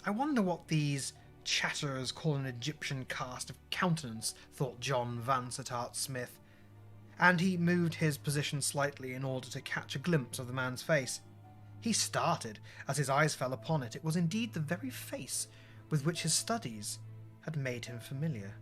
"I wonder what these chatterers call an Egyptian cast of countenance," thought John Vansittart Smith, and he moved his position slightly in order to catch a glimpse of the man's face. He started as his eyes fell upon it. It was indeed the very face with which his studies had made him familiar.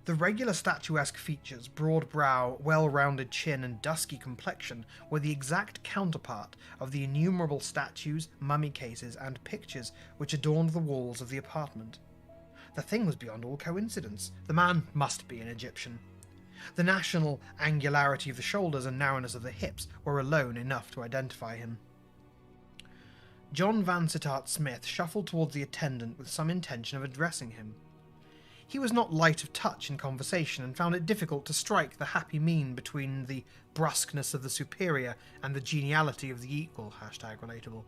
The regular statuesque features, broad brow, well-rounded chin, and dusky complexion were the exact counterpart of the innumerable statues, mummy cases, and pictures which adorned the walls of the apartment. The thing was beyond all coincidence. The man must be an Egyptian. The national angularity of the shoulders and narrowness of the hips were alone enough to identify him. John Vansittart Smith shuffled towards the attendant with some intention of addressing him. He was not light of touch in conversation, and found it difficult to strike the happy mean between the brusqueness of the superior and the geniality of the equal. #relatable.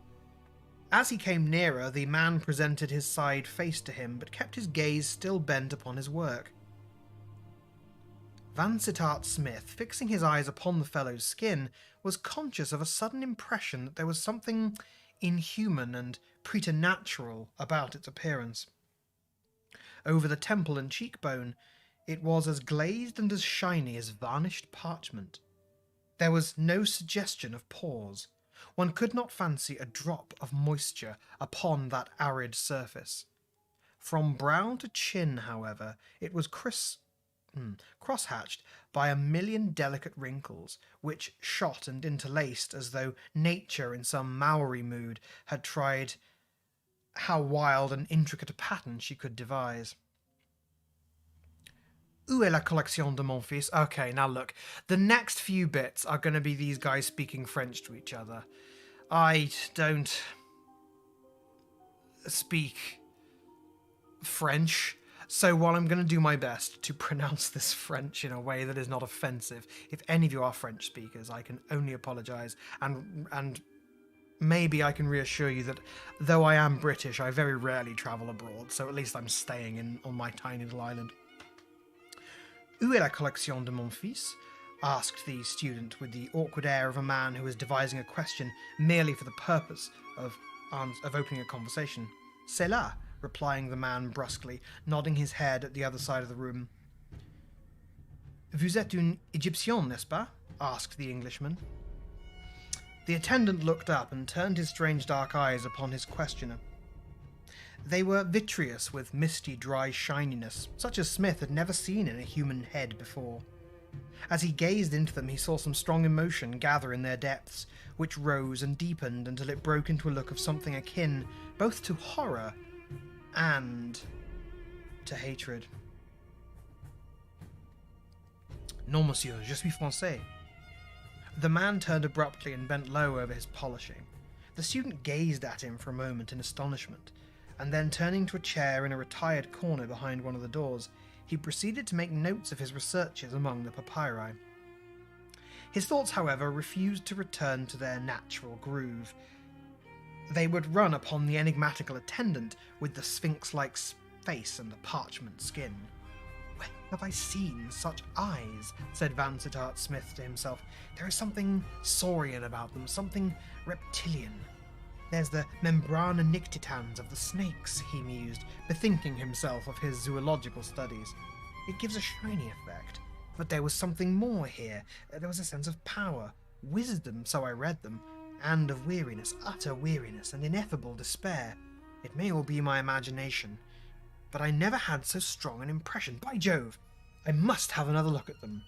As he came nearer, the man presented his side face to him, but kept his gaze still bent upon his work. Vansittart Smith, fixing his eyes upon the fellow's skin, was conscious of a sudden impression that there was something inhuman and preternatural about its appearance. Over the temple and cheekbone, it was as glazed and as shiny as varnished parchment. There was no suggestion of pores. One could not fancy a drop of moisture upon that arid surface. From brow to chin, however, it was cross-hatched by a million delicate wrinkles, which shot and interlaced as though nature, in some Maori mood, had tried how wild and intricate a pattern she could devise. "Où est la collection de mon fils?" Okay, now look, the next few bits are going to be these guys speaking French to each other. I don't speak French, so while I'm going to do my best to pronounce this French in a way that is not offensive, if any of you are French speakers, I can only apologise, and maybe I can reassure you that though I am British, I very rarely travel abroad, so at least I'm staying on my tiny little island. "Où est la collection de mon fils?" asked the student with the awkward air of a man who is devising a question merely for the purpose of opening a conversation. "C'est là," replying the man brusquely, nodding his head at the other side of the room. "Vous êtes une Égyptienne, n'est-ce pas?" asked the Englishman. The attendant looked up and turned his strange dark eyes upon his questioner. They were vitreous with misty, dry shininess, such as Smith had never seen in a human head before. As he gazed into them, he saw some strong emotion gather in their depths, which rose and deepened until it broke into a look of something akin both to horror and to hatred. Non, monsieur, je suis français. The man turned abruptly and bent low over his polishing. The student gazed at him for a moment in astonishment, and then turning to a chair in a retired corner behind one of the doors, he proceeded to make notes of his researches among the papyri. His thoughts, however, refused to return to their natural groove. They would run upon the enigmatical attendant with the sphinx-like face and the parchment skin. "Where have I seen such eyes?" said Vansittart Smith to himself. "There is something saurian about them, something reptilian. There's the membrana nictitans of the snakes," he mused, bethinking himself of his zoological studies. "It gives a shiny effect. But there was something more here. There was a sense of power, wisdom, so I read them, and of weariness, utter weariness, and ineffable despair. It may all be my imagination, but I never had so strong an impression. By Jove, I must have another look at them."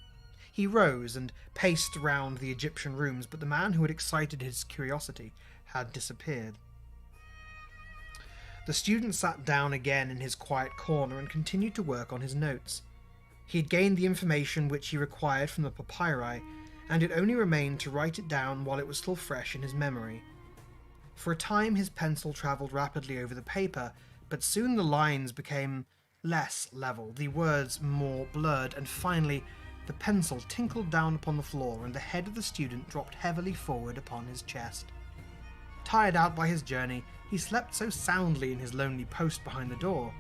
He rose and paced round the Egyptian rooms, but the man who had excited his curiosity had disappeared. The student sat down again in his quiet corner and continued to work on his notes. He had gained the information which he required from the papyri, and it only remained to write it down while it was still fresh in his memory. For a time his pencil travelled rapidly over the paper, but soon the lines became less level, the words more blurred, and finally the pencil tinkled down upon the floor and the head of the student dropped heavily forward upon his chest. Tired out by his journey, he slept so soundly in his lonely post behind the door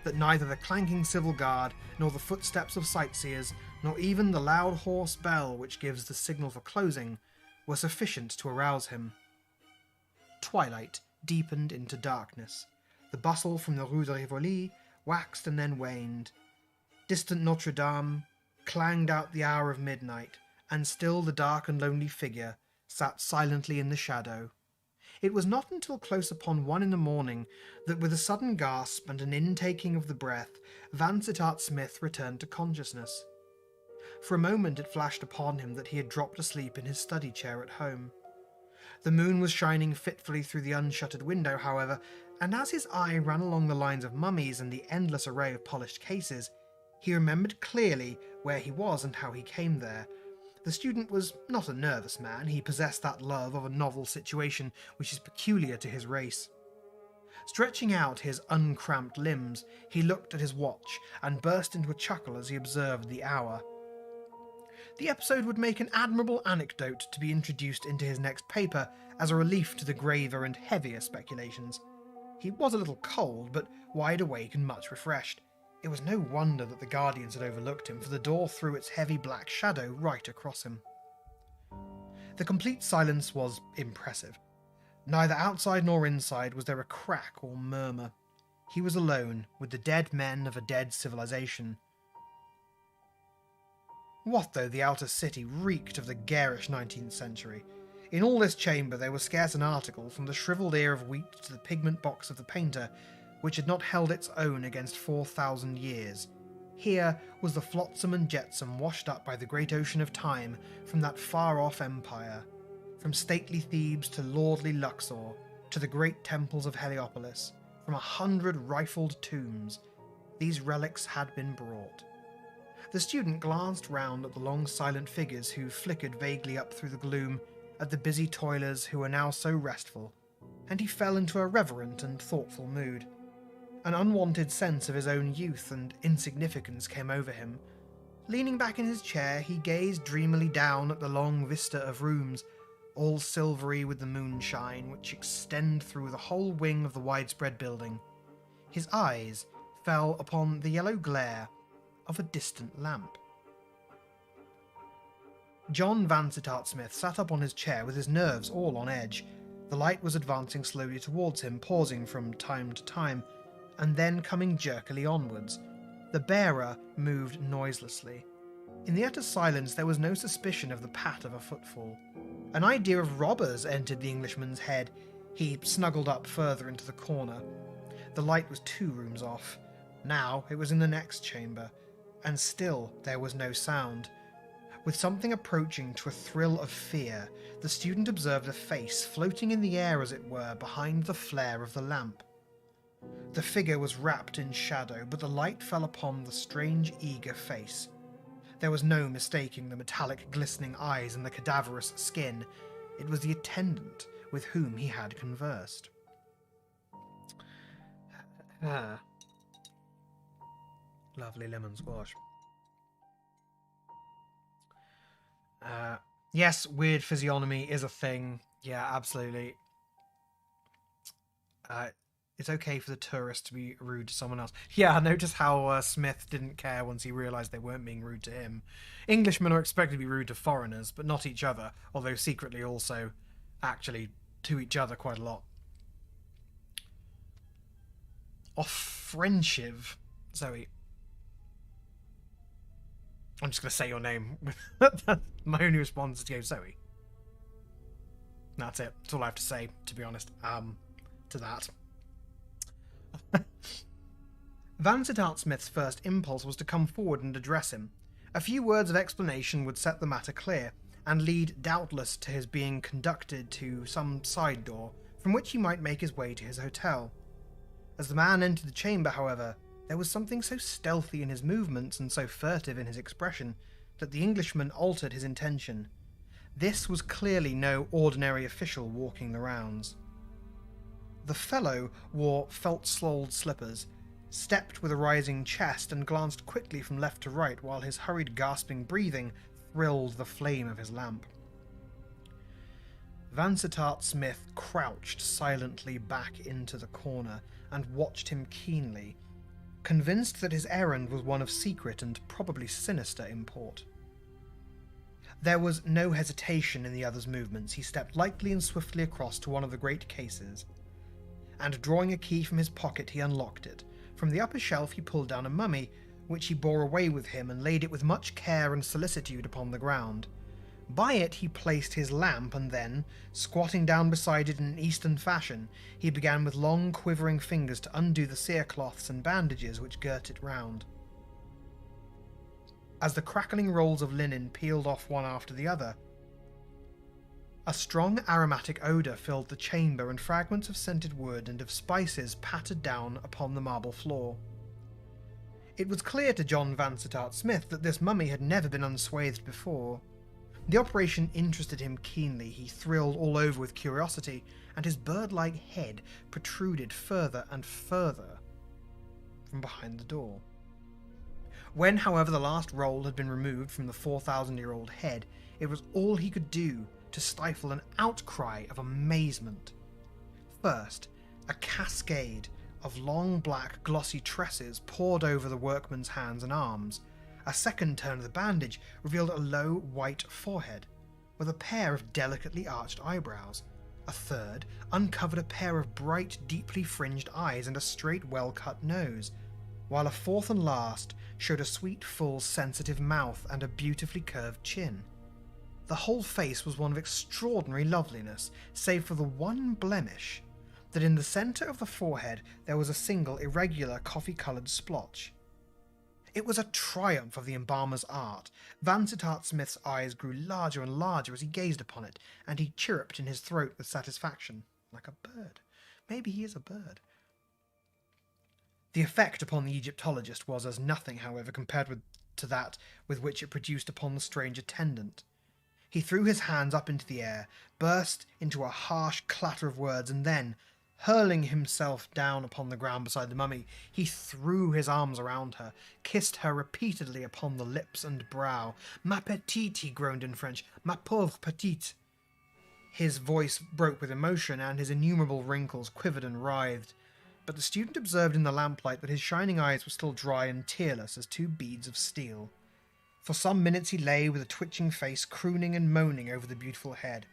that neither the clanking civil guard, nor the footsteps of sightseers, nor even the loud hoarse bell which gives the signal for closing, were sufficient to arouse him. Twilight deepened into darkness. The bustle from the Rue de Rivoli waxed and then waned. Distant Notre Dame clanged out the hour of midnight, and still the dark and lonely figure sat silently in the shadow. It was not until close upon 1 in the morning that, with a sudden gasp and an intaking of the breath, Vansittart Smith returned to consciousness. For a moment it flashed upon him that he had dropped asleep in his study chair at home. The moon was shining fitfully through the unshuttered window, however, and as his eye ran along the lines of mummies and the endless array of polished cases, he remembered clearly where he was and how he came there. The student was not a nervous man. He possessed that love of a novel situation which is peculiar to his race. Stretching out his uncramped limbs, he looked at his watch and burst into a chuckle as he observed the hour. The episode would make an admirable anecdote to be introduced into his next paper as a relief to the graver and heavier speculations. He was a little cold, but wide awake and much refreshed. It was no wonder that the guardians had overlooked him, for the door threw its heavy black shadow right across him. The complete silence was impressive. Neither outside nor inside was there a crack or murmur. He was alone with the dead men of a dead civilization. What though the outer city reeked of the garish 19th century? In all this chamber there was scarce an article, from the shrivelled ear of wheat to the pigment box of the painter, which had not held its own against 4,000 years. Here was the flotsam and jetsam washed up by the great ocean of time from that far-off empire. From stately Thebes to lordly Luxor, to the great temples of Heliopolis, from 100 rifled tombs, these relics had been brought. The student glanced round at the long silent figures who flickered vaguely up through the gloom, at the busy toilers who were now so restful, and he fell into a reverent and thoughtful mood. An unwanted sense of his own youth and insignificance came over him. Leaning back in his chair, he gazed dreamily down at the long vista of rooms, all silvery with the moonshine, which extend through the whole wing of the widespread building. His eyes fell upon the yellow glare of a distant lamp. John Vansittart Smith sat up on his chair with his nerves all on edge. The light was advancing slowly towards him, pausing from time to time, and then coming jerkily onwards. The bearer moved noiselessly. In the utter silence there was no suspicion of the pat of a footfall. An idea of robbers entered the Englishman's head. He snuggled up further into the corner. The light was 2 rooms off. Now it was in the next chamber, and still there was no sound. With something approaching to a thrill of fear, the student observed a face floating in the air, as it were, behind the flare of the lamp. The figure was wrapped in shadow, but the light fell upon the strange, eager face. There was no mistaking the metallic, glistening eyes and the cadaverous skin. It was the attendant with whom he had conversed. Lovely lemon squash. Yes, weird physiognomy is a thing. Yeah, absolutely. It's okay for the tourist to be rude to someone else. Yeah, notice how Smith didn't care once he realised they weren't being rude to him. Englishmen are expected to be rude to foreigners, but not each other, although secretly also, actually, to each other quite a lot. Offensive, Zoe. I'm just going to say your name. My only response is to go, Zoe. That's it. That's all I have to say, to be honest, to that. Vansittart Smith's first impulse was to come forward and address him. A few words of explanation would set the matter clear, and lead doubtless to his being conducted to some side door, from which he might make his way to his hotel. As the man entered the chamber, however, there was something so stealthy in his movements and so furtive in his expression that the Englishman altered his intention. This was clearly no ordinary official walking the rounds. The fellow wore felt-soled slippers, stepped with a rising chest, and glanced quickly from left to right while his hurried, gasping breathing thrilled the flame of his lamp. Vansittart Smith crouched silently back into the corner and watched him keenly, convinced that his errand was one of secret and probably sinister import. There was no hesitation in the other's movements. He stepped lightly and swiftly across to one of the great cases, and drawing a key from his pocket, he unlocked it. From the upper shelf he pulled down a mummy, which he bore away with him and laid it with much care and solicitude upon the ground. By it he placed his lamp, and then, squatting down beside it in an Eastern fashion, he began with long quivering fingers to undo the cerecloths and bandages which girt it round. As the crackling rolls of linen peeled off one after the other, a strong aromatic odour filled the chamber, and fragments of scented wood and of spices pattered down upon the marble floor. It was clear to John Vansittart Smith that this mummy had never been unswathed before. The operation interested him keenly. He thrilled all over with curiosity, and his bird-like head protruded further and further from behind the door. When, however, the last roll had been removed from the 4,000-year-old head, it was all he could do to stifle an outcry of amazement. First, a cascade of long black glossy tresses poured over the workman's hands and arms. A second turn of the bandage revealed a low white forehead with a pair of delicately arched eyebrows. A third uncovered a pair of bright, deeply fringed eyes and a straight, well-cut nose, while a fourth and last showed a sweet, full, sensitive mouth and a beautifully curved chin. The whole face was one of extraordinary loveliness, save for the one blemish, that in the centre of the forehead there was a single irregular coffee-coloured splotch. It was a triumph of the embalmer's art. Vansittart Smith's eyes grew larger and larger as he gazed upon it, and he chirruped in his throat with satisfaction, like a bird. Maybe he is a bird. The effect upon the Egyptologist was as nothing, however, compared to that with which it produced upon the strange attendant. He threw his hands up into the air, burst into a harsh clatter of words, and then, hurling himself down upon the ground beside the mummy, he threw his arms around her, kissed her repeatedly upon the lips and brow. "Ma petite," he groaned in French, "ma pauvre petite." His voice broke with emotion, and his innumerable wrinkles quivered and writhed. But the student observed in the lamplight that his shining eyes were still dry and tearless as two beads of steel. For some minutes he lay with a twitching face, crooning and moaning over the beautiful head.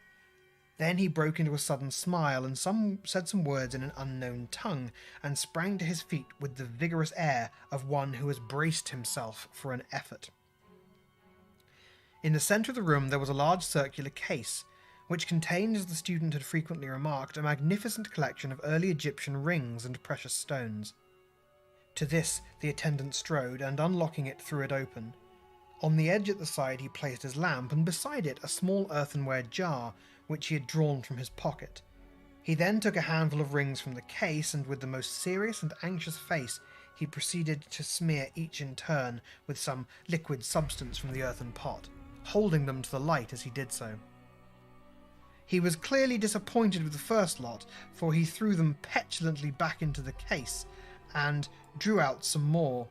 Then he broke into a sudden smile, and said some words in an unknown tongue, and sprang to his feet with the vigorous air of one who has braced himself for an effort. In the centre of the room there was a large circular case, which contained, as the student had frequently remarked, a magnificent collection of early Egyptian rings and precious stones. To this the attendant strode, and unlocking it threw it open. On the edge at the side he placed his lamp, and beside it a small earthenware jar which he had drawn from his pocket. He then took a handful of rings from the case, and with the most serious and anxious face he proceeded to smear each in turn with some liquid substance from the earthen pot, holding them to the light as he did so. He was clearly disappointed with the first lot, for he threw them petulantly back into the case and drew out some more.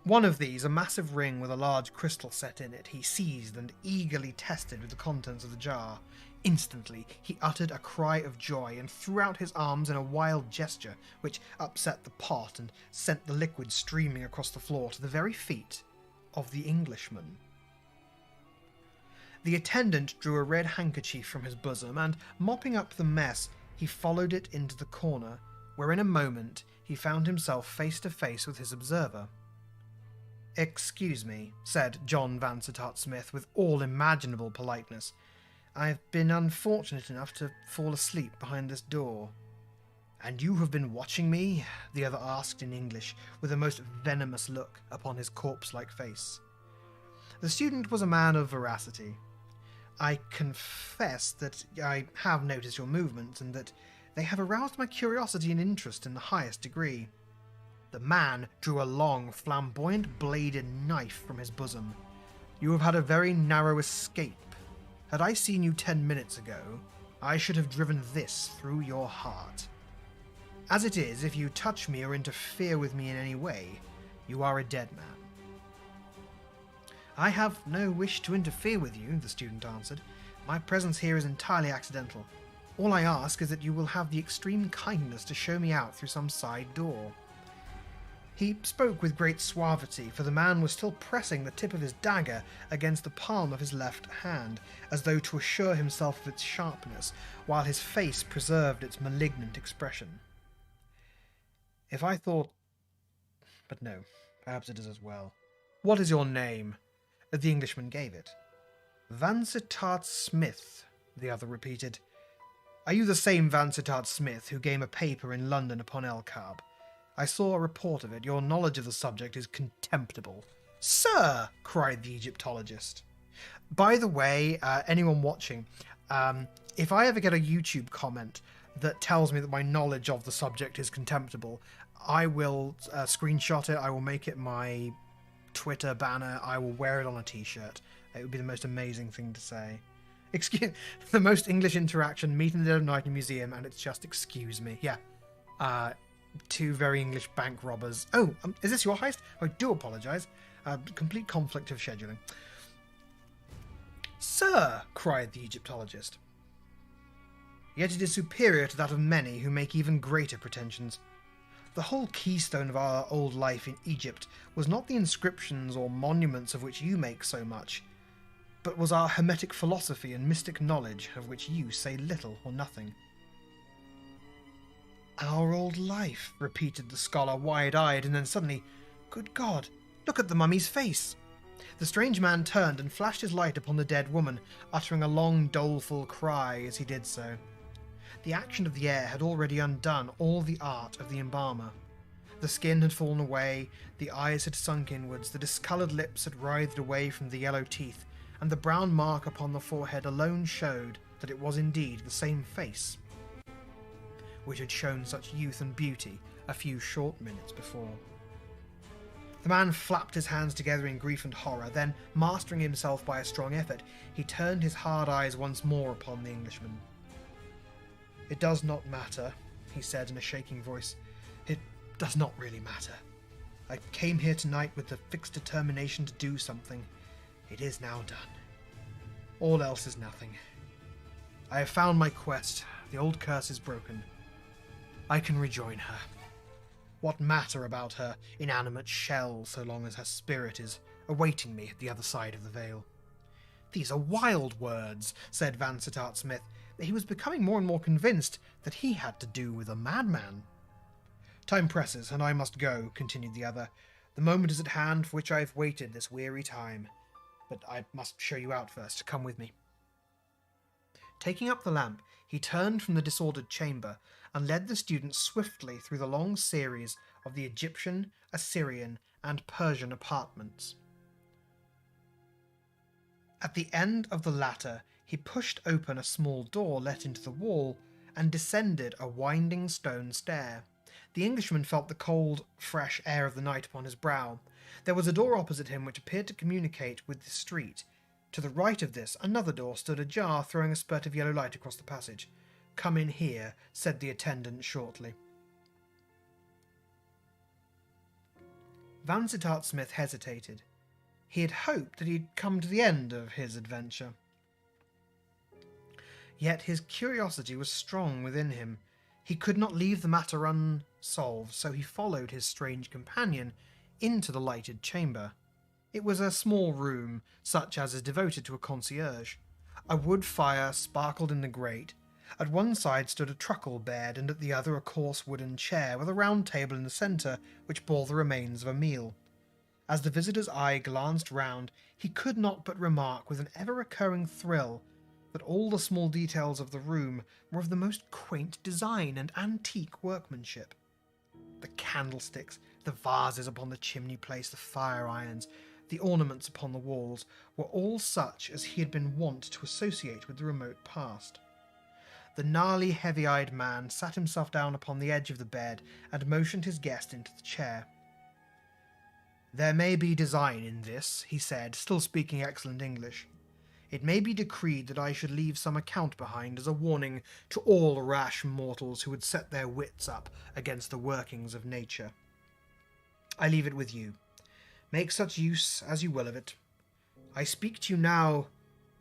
One of these, a massive ring with a large crystal set in it, he seized and eagerly tested with the contents of the jar. Instantly he uttered a cry of joy and threw out his arms in a wild gesture which upset the pot and sent the liquid streaming across the floor to the very feet of the Englishman. The attendant drew a red handkerchief from his bosom, and, mopping up the mess, he followed it into the corner, where in a moment he found himself face to face with his observer. "Excuse me," said John Vansittart Smith with all imaginable politeness. "I've been unfortunate enough to fall asleep behind this door." "And you have been watching me?" the other asked in English, with a most venomous look upon his corpse-like face. The student was a man of veracity. "I confess that I have noticed your movements, and that they have aroused my curiosity and interest in the highest degree." The man drew a long, flamboyant bladed knife from his bosom. "You have had a very narrow escape. Had I seen you 10 minutes ago, I should have driven this through your heart. As it is, if you touch me or interfere with me in any way, you are a dead man." "I have no wish to interfere with you," the student answered. "My presence here is entirely accidental. All I ask is that you will have the extreme kindness to show me out through some side door." He spoke with great suavity, for the man was still pressing the tip of his dagger against the palm of his left hand, as though to assure himself of its sharpness, while his face preserved its malignant expression. "If I thought... but no, perhaps it is as well. What is your name?" The Englishman gave it. "Vansittart Smith," the other repeated. "Are you the same Vansittart Smith who gave a paper in London upon Alcott? I saw a report of it. Your knowledge of the subject is contemptible." "Sir!" cried the Egyptologist. By the way, anyone watching, if I ever get a YouTube comment that tells me that my knowledge of the subject is contemptible, I will screenshot it, I will make it my Twitter banner, I will wear it on a t-shirt. It would be the most amazing thing to say. Excuse the most English interaction, meet in the dead of night in a museum, and it's just excuse me. Yeah. Two very English bank robbers. Oh, is this your heist? I do apologise. Complete conflict of scheduling. "Sir!" cried the Egyptologist. "Yet it is superior to that of many who make even greater pretensions. The whole keystone of our old life in Egypt was not the inscriptions or monuments of which you make so much, but was our hermetic philosophy and mystic knowledge, of which you say little or nothing." "Our old life," repeated the scholar, wide-eyed, and then suddenly, "Good God, look at the mummy's face!" The strange man turned and flashed his light upon the dead woman, uttering a long, doleful cry as he did so. The action of the air had already undone all the art of the embalmer. The skin had fallen away, the eyes had sunk inwards, the discoloured lips had writhed away from the yellow teeth, and the brown mark upon the forehead alone showed that it was indeed the same face which had shown such youth and beauty a few short minutes before. The man flapped his hands together in grief and horror, then, mastering himself by a strong effort, he turned his hard eyes once more upon the Englishman. "It does not matter," he said in a shaking voice. "It does not really matter. I came here tonight with the fixed determination to do something. It is now done. All else is nothing. I have found my quest. The old curse is broken. I can rejoin her. What matter about her inanimate shell so long as her spirit is awaiting me at the other side of the veil?" "These are wild words," said Vansittart Smith. He was becoming more and more convinced that he had to do with a madman. "Time presses, and I must go," continued the other. "The moment is at hand for which I have waited this weary time. But I must show you out first. Come with me." Taking up the lamp, he turned from the disordered chamber and led the student swiftly through the long series of the Egyptian, Assyrian, and Persian apartments. At the end of the latter, he pushed open a small door let into the wall and descended a winding stone stair. The Englishman felt the cold, fresh air of the night upon his brow. There was a door opposite him which appeared to communicate with the street. To the right of this, another door stood ajar, throwing a spurt of yellow light across the passage. "Come in here," said the attendant shortly. Vansittart Smith hesitated. He had hoped that he had come to the end of his adventure. Yet his curiosity was strong within him. He could not leave the matter unsolved, so he followed his strange companion into the lighted chamber. It was a small room, such as is devoted to a concierge. A wood fire sparkled in the grate. At one side stood a truckle bed, and at the other a coarse wooden chair, with a round table in the centre, which bore the remains of a meal. As the visitor's eye glanced round, he could not but remark with an ever-recurring thrill that all the small details of the room were of the most quaint design and antique workmanship. The candlesticks, the vases upon the chimney-place, the fire-irons, the ornaments upon the walls, were all such as he had been wont to associate with the remote past. The gnarly, heavy-eyed man sat himself down upon the edge of the bed and motioned his guest into the chair. "There may be design in this," he said, still speaking excellent English. "It may be decreed that I should leave some account behind as a warning to all rash mortals who would set their wits up against the workings of nature. I leave it with you. Make such use as you will of it. I speak to you now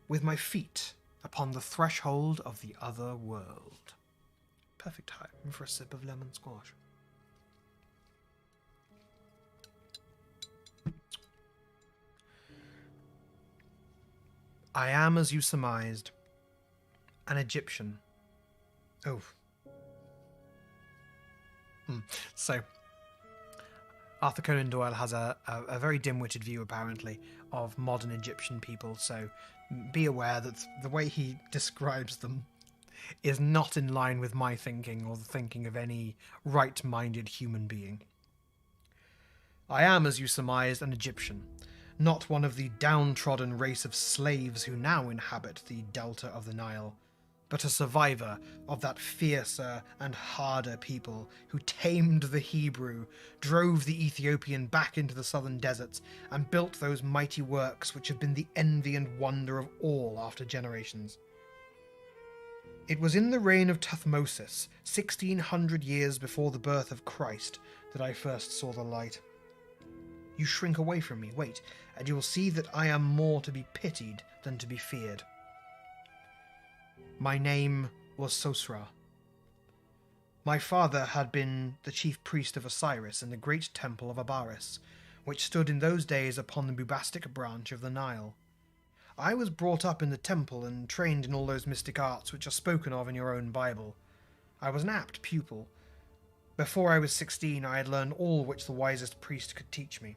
with my feet upon the threshold of the other world." Perfect time for a sip of lemon squash. I am, as you surmised, an Egyptian. Oh. So, Arthur Conan Doyle has a very dim-witted view, apparently, of modern Egyptian people, so be aware that the way he describes them is not in line with my thinking or the thinking of any right-minded human being. I am, as you surmised, an Egyptian, not one of the downtrodden race of slaves who now inhabit the delta of the Nile, but a survivor of that fiercer and harder people who tamed the Hebrew, drove the Ethiopian back into the southern deserts, and built those mighty works which have been the envy and wonder of all after generations. It was in the reign of Thutmosis, 1600 years before the birth of Christ, that I first saw the light. You shrink away from me, wait, and you will see that I am more to be pitied than to be feared. My name was Sosra. My father had been the chief priest of Osiris in the great temple of Abaris, which stood in those days upon the Bubastic branch of the Nile. I was brought up in the temple and trained in all those mystic arts which are spoken of in your own Bible. I was an apt pupil. Before I was 16, I had learned all which the wisest priest could teach me.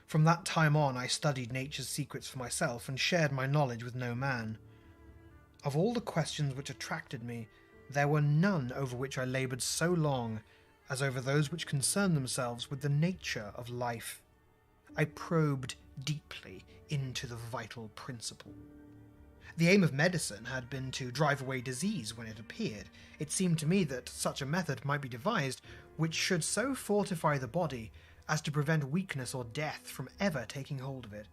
From that time on, I studied nature's secrets for myself and shared my knowledge with no man. Of all the questions which attracted me, there were none over which I laboured so long as over those which concerned themselves with the nature of life. I probed deeply into the vital principle. The aim of medicine had been to drive away disease when it appeared. It seemed to me that such a method might be devised which should so fortify the body as to prevent weakness or death from ever taking hold of it.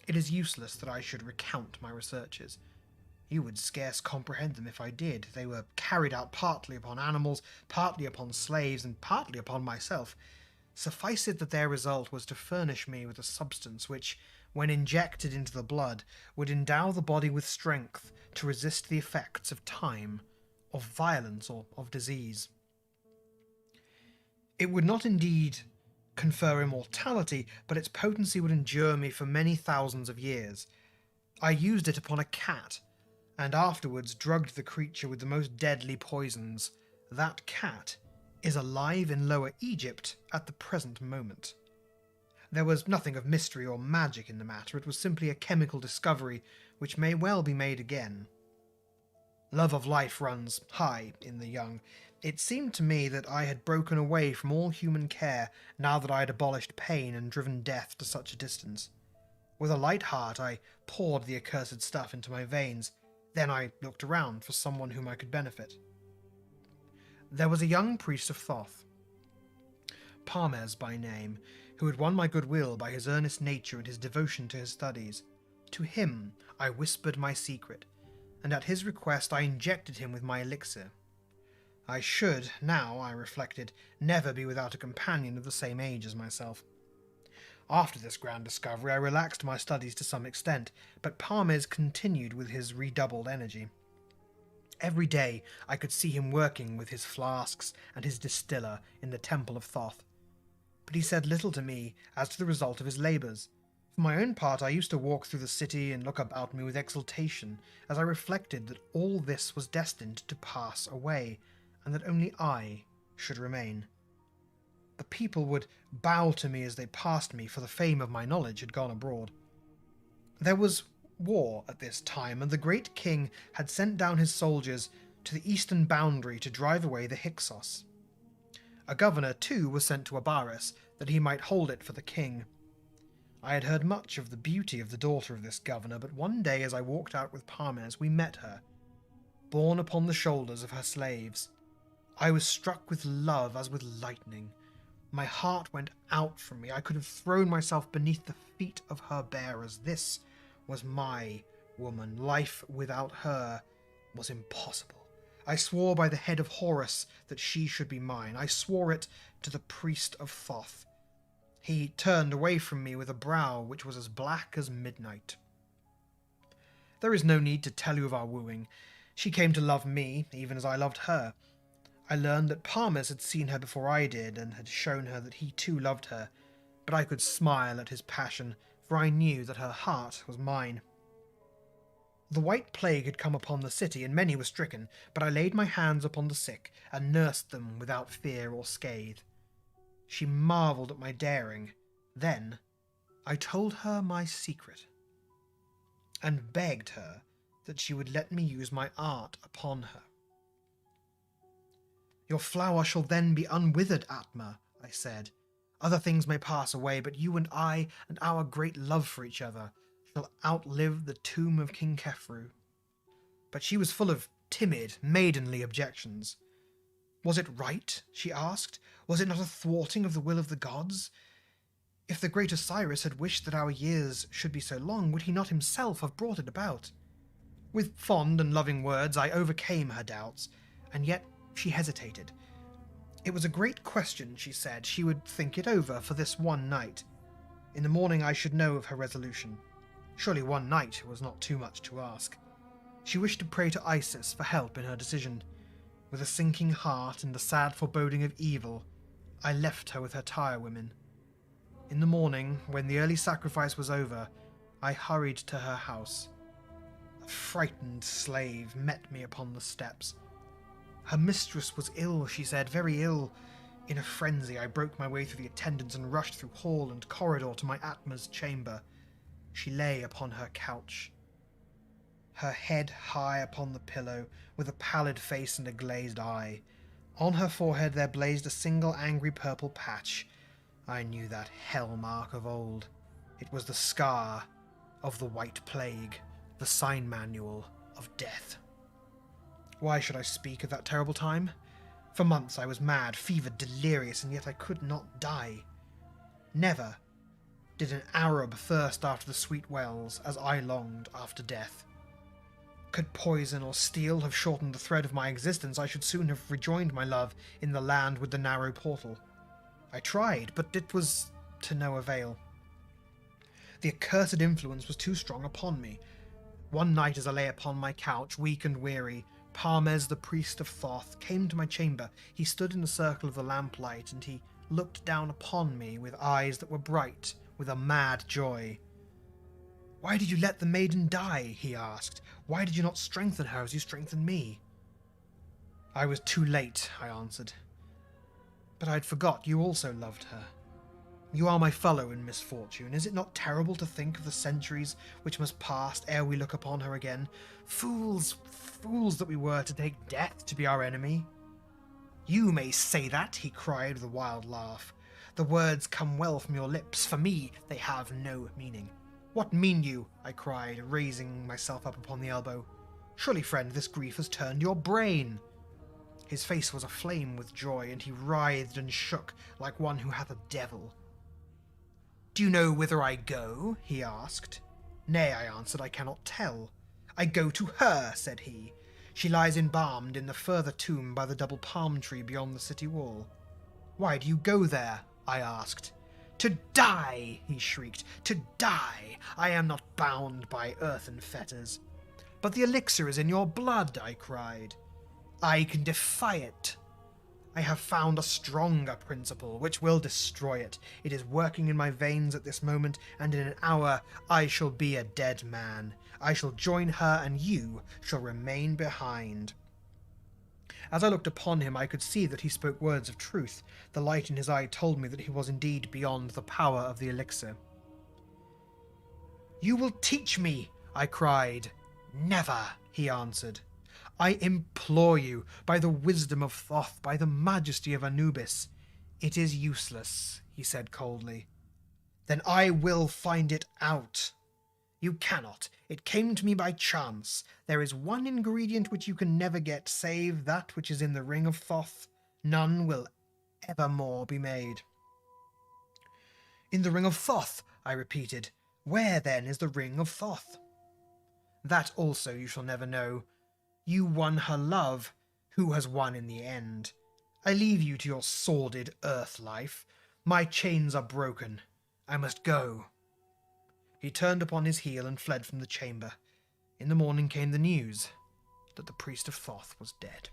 It is useless that I should recount my researches. You would scarce comprehend them if I did. They were carried out partly upon animals, partly upon slaves, and partly upon myself. Suffice it that their result was to furnish me with a substance which, when injected into the blood, would endow the body with strength to resist the effects of time, of violence, or of disease. It would not indeed confer immortality, but its potency would endure me for many thousands of years. I used it upon a cat, and afterwards drugged the creature with the most deadly poisons. That cat is alive in Lower Egypt at the present moment. There was nothing of mystery or magic in the matter. It was simply a chemical discovery which may well be made again. Love of life runs high in the young. It seemed to me that I had broken away from all human care now that I had abolished pain and driven death to such a distance. With a light heart, I poured the accursed stuff into my veins. Then I looked around for someone whom I could benefit. There was a young priest of Thoth, Parmes by name, who had won my goodwill by his earnest nature and his devotion to his studies. To him I whispered my secret, and at his request I injected him with my elixir. I should, now, I reflected, never be without a companion of the same age as myself. After this grand discovery I relaxed my studies to some extent, but Parmes continued with his redoubled energy. Every day I could see him working with his flasks and his distiller in the temple of Thoth, but he said little to me as to the result of his labours. For my own part, I used to walk through the city and look about me with exultation as I reflected that all this was destined to pass away, and that only I should remain. The people would bow to me as they passed me, for the fame of my knowledge had gone abroad. There was war at this time, and the great king had sent down his soldiers to the eastern boundary to drive away the Hyksos. A governor, too, was sent to Abaris, that he might hold it for the king. I had heard much of the beauty of the daughter of this governor, but one day as I walked out with Parmes, we met her, borne upon the shoulders of her slaves. I was struck with love as with lightning. My heart went out from me. I could have thrown myself beneath the feet of her bearers. This was my woman. Life without her was impossible. I swore by the head of Horus that she should be mine. I swore it to the priest of Thoth. He turned away from me with a brow which was as black as midnight. There is no need to tell you of our wooing. She came to love me, even as I loved her. I learned that Parmes had seen her before I did, and had shown her that he too loved her, but I could smile at his passion, for I knew that her heart was mine. The white plague had come upon the city, and many were stricken, but I laid my hands upon the sick, and nursed them without fear or scathe. She marvelled at my daring. Then I told her my secret, and begged her that she would let me use my art upon her. Your flower shall then be unwithered, Atma, I said. Other things may pass away, but you and I, and our great love for each other, shall outlive the tomb of King Khepru. But she was full of timid, maidenly objections. Was it right, she asked? Was it not a thwarting of the will of the gods? If the great Osiris had wished that our years should be so long, would he not himself have brought it about? With fond and loving words I overcame her doubts, and yet she hesitated. It was a great question, she said. She would think it over for this one night. In the morning I should know of her resolution. Surely one night was not too much to ask. She wished to pray to Isis for help in her decision. With a sinking heart and a sad foreboding of evil, I left her with her tirewomen. In the morning, when the early sacrifice was over, I hurried to her house. A frightened slave met me upon the steps. Her mistress was ill, she said, very ill. In a frenzy, I broke my way through the attendants and rushed through hall and corridor to my Atma's chamber. She lay upon her couch, her head high upon the pillow, with a pallid face and a glazed eye. On her forehead there blazed a single angry purple patch. I knew that hell mark of old. It was the scar of the White Plague, the sign manual of death. Why should I speak of that terrible time? For months I was mad, fevered, delirious, and yet I could not die. Never did an Arab thirst after the sweet wells as I longed after death. Could poison or steel have shortened the thread of my existence, I should soon have rejoined my love in the land with the narrow portal. I tried, but it was to no avail. The accursed influence was too strong upon me. One night as I lay upon my couch, weak and weary, Parmes, the priest of Thoth, came to my chamber. He stood in the circle of the lamplight, and he looked down upon me with eyes that were bright with a mad joy. "Why did you let the maiden die?" he asked. "Why did you not strengthen her as you strengthened me?" "I was too late," I answered. "But I had forgot you also loved her. You are my fellow in misfortune. Is it not terrible to think of the centuries which must pass ere we look upon her again? Fools, fools that we were to take death to be our enemy." "You may say that," he cried with a wild laugh. "The words come well from your lips. For me, they have no meaning. "What mean you?" I cried, raising myself up upon the elbow. "Surely, friend, this grief has turned your brain." His face was aflame with joy, and he writhed and shook like one who hath a devil. "Do you know whither I go?" he asked. "Nay," I answered, "I cannot tell." "I go to her," said he. "She lies embalmed in the further tomb by the double palm tree beyond the city wall." "Why do you go there?" I asked. "To die!" he shrieked. "To die! I am not bound by earthen fetters." "But the elixir is in your blood," I cried. "I can defy it. I have found a stronger principle, which will destroy it. It is working in my veins at this moment, and in an hour I shall be a dead man. I shall join her, and you shall remain behind." As I looked upon him, I could see that he spoke words of truth. The light in his eye told me that he was indeed beyond the power of the elixir. "You will teach me!" I cried. "Never," he answered. "I implore you, by the wisdom of Thoth, by the majesty of Anubis." "It is useless," he said coldly. "Then I will find it out." "You cannot. It came to me by chance. There is one ingredient which you can never get, save that which is in the ring of Thoth. None will ever more be made." "In the ring of Thoth," I repeated. "Where, then, is the ring of Thoth?" "That also you shall never know. You won her love. Who has won in the end? I leave you to your sordid earth life. My chains are broken. I must go." He turned upon his heel and fled from the chamber. In the morning came the news that the priest of Thoth was dead.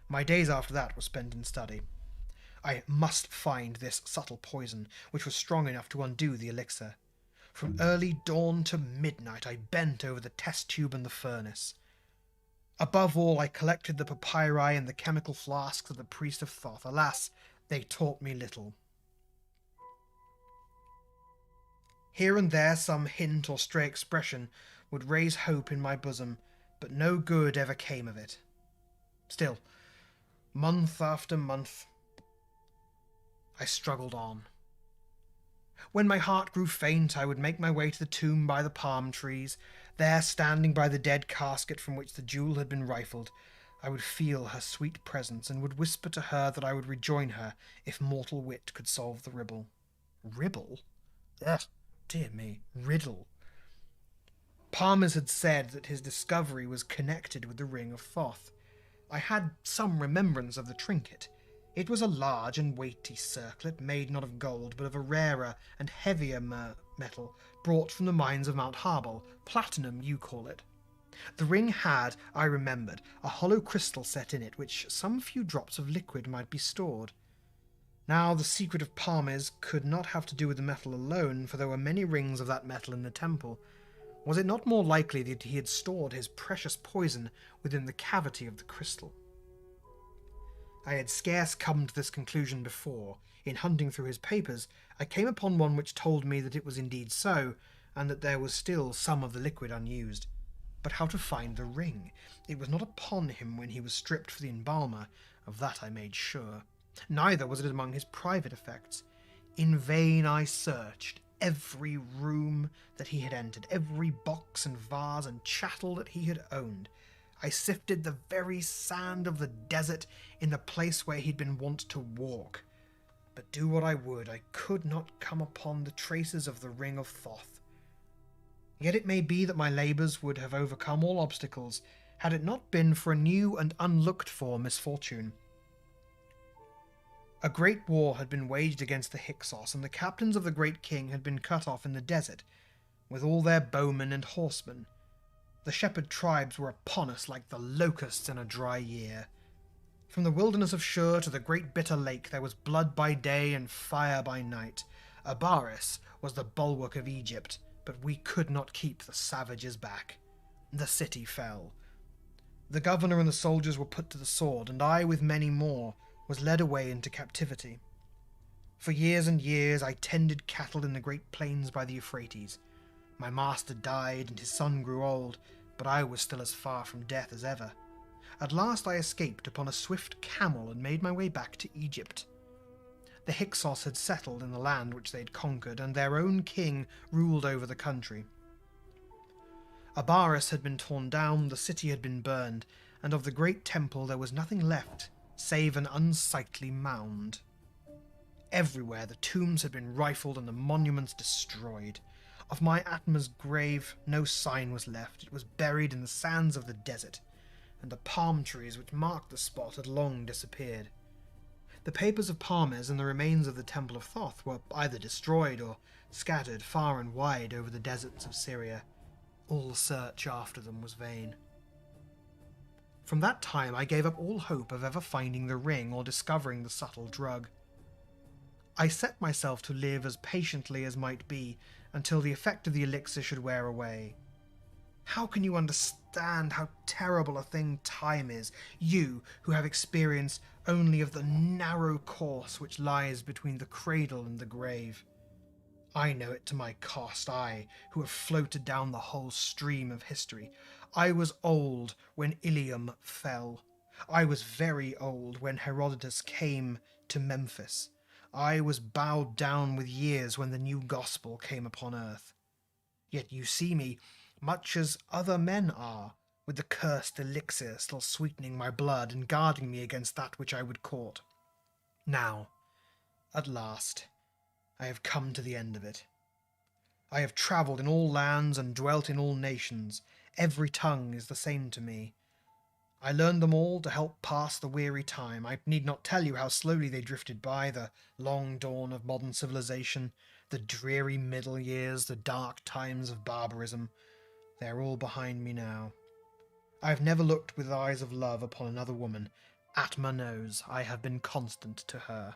My days after that were spent in study. I must find this subtle poison, which was strong enough to undo the elixir. From early dawn to midnight I bent over the test tube and the furnace. Above all, I collected the papyri and the chemical flasks of the priest of Thoth. Alas, they taught me little. Here and there some hint or stray expression would raise hope in my bosom, but no good ever came of it. Still, month after month, I struggled on. When my heart grew faint, I would make my way to the tomb by the palm trees. There, standing by the dead casket from which the jewel had been rifled, I would feel her sweet presence, and would whisper to her that I would rejoin her if mortal wit could solve the riddle. Riddle? Ugh, dear me, riddle. Palmers had said that his discovery was connected with the ring of Thoth. I had some remembrance of the trinket. It was a large and weighty circlet, made not of gold, but of a rarer and heavier metal, brought from the mines of Mount Harbel. Platinum, you call it. The ring had, I remembered, a hollow crystal set in it, which some few drops of liquid might be stored. Now, the secret of Palmers could not have to do with the metal alone, for there were many rings of that metal in the temple. Was it not more likely that he had stored his precious poison within the cavity of the crystal? I had scarce come to this conclusion before, in hunting through his papers, I came upon one which told me that it was indeed so, and that there was still some of the liquid unused. But how to find the ring? It was not upon him when he was stripped for the embalmer, of that I made sure. Neither was it among his private effects. In vain I searched every room that he had entered, every box and vase and chattel that he had owned. I sifted the very sand of the desert in the place where he'd been wont to walk. But do what I would, I could not come upon the traces of the ring of Thoth. Yet it may be that my labours would have overcome all obstacles, had it not been for a new and unlooked-for misfortune. A great war had been waged against the Hyksos, and the captains of the great king had been cut off in the desert, with all their bowmen and horsemen. The shepherd tribes were upon us like the locusts in a dry year. From the wilderness of Shur to the great bitter lake there was blood by day and fire by night. Abaris was the bulwark of Egypt, but we could not keep the savages back. The city fell. The governor and the soldiers were put to the sword, and I, with many more, was led away into captivity. For years and years I tended cattle in the great plains by the Euphrates. My master died, and his son grew old, but I was still as far from death as ever. At last I escaped upon a swift camel and made my way back to Egypt. The Hyksos had settled in the land which they had conquered, and their own king ruled over the country. Abaris had been torn down, the city had been burned, and of the great temple there was nothing left save an unsightly mound. Everywhere the tombs had been rifled and the monuments destroyed. Of my Atma's grave no sign was left. It was buried in the sands of the desert, and the palm trees which marked the spot had long disappeared. The papers of Parmes and the remains of the Temple of Thoth were either destroyed or scattered far and wide over the deserts of Syria. All search after them was vain. From that time I gave up all hope of ever finding the ring or discovering the subtle drug. I set myself to live as patiently as might be until the effect of the elixir should wear away. How can you understand how terrible a thing time is, you who have experience only of the narrow course which lies between the cradle and the grave? I know it to my cost, I, who have floated down the whole stream of history. I was old when Ilium fell. I was very old when Herodotus came to Memphis. I was bowed down with years when the new gospel came upon earth. Yet you see me, much as other men are, with the cursed elixir still sweetening my blood and guarding me against that which I would court. Now, at last, I have come to the end of it. I have travelled in all lands and dwelt in all nations. Every tongue is the same to me. I learned them all to help pass the weary time. I need not tell you how slowly they drifted by, the long dawn of modern civilization, the dreary middle years, the dark times of barbarism. They are all behind me now. I have never looked with eyes of love upon another woman. Atma knows I have been constant to her.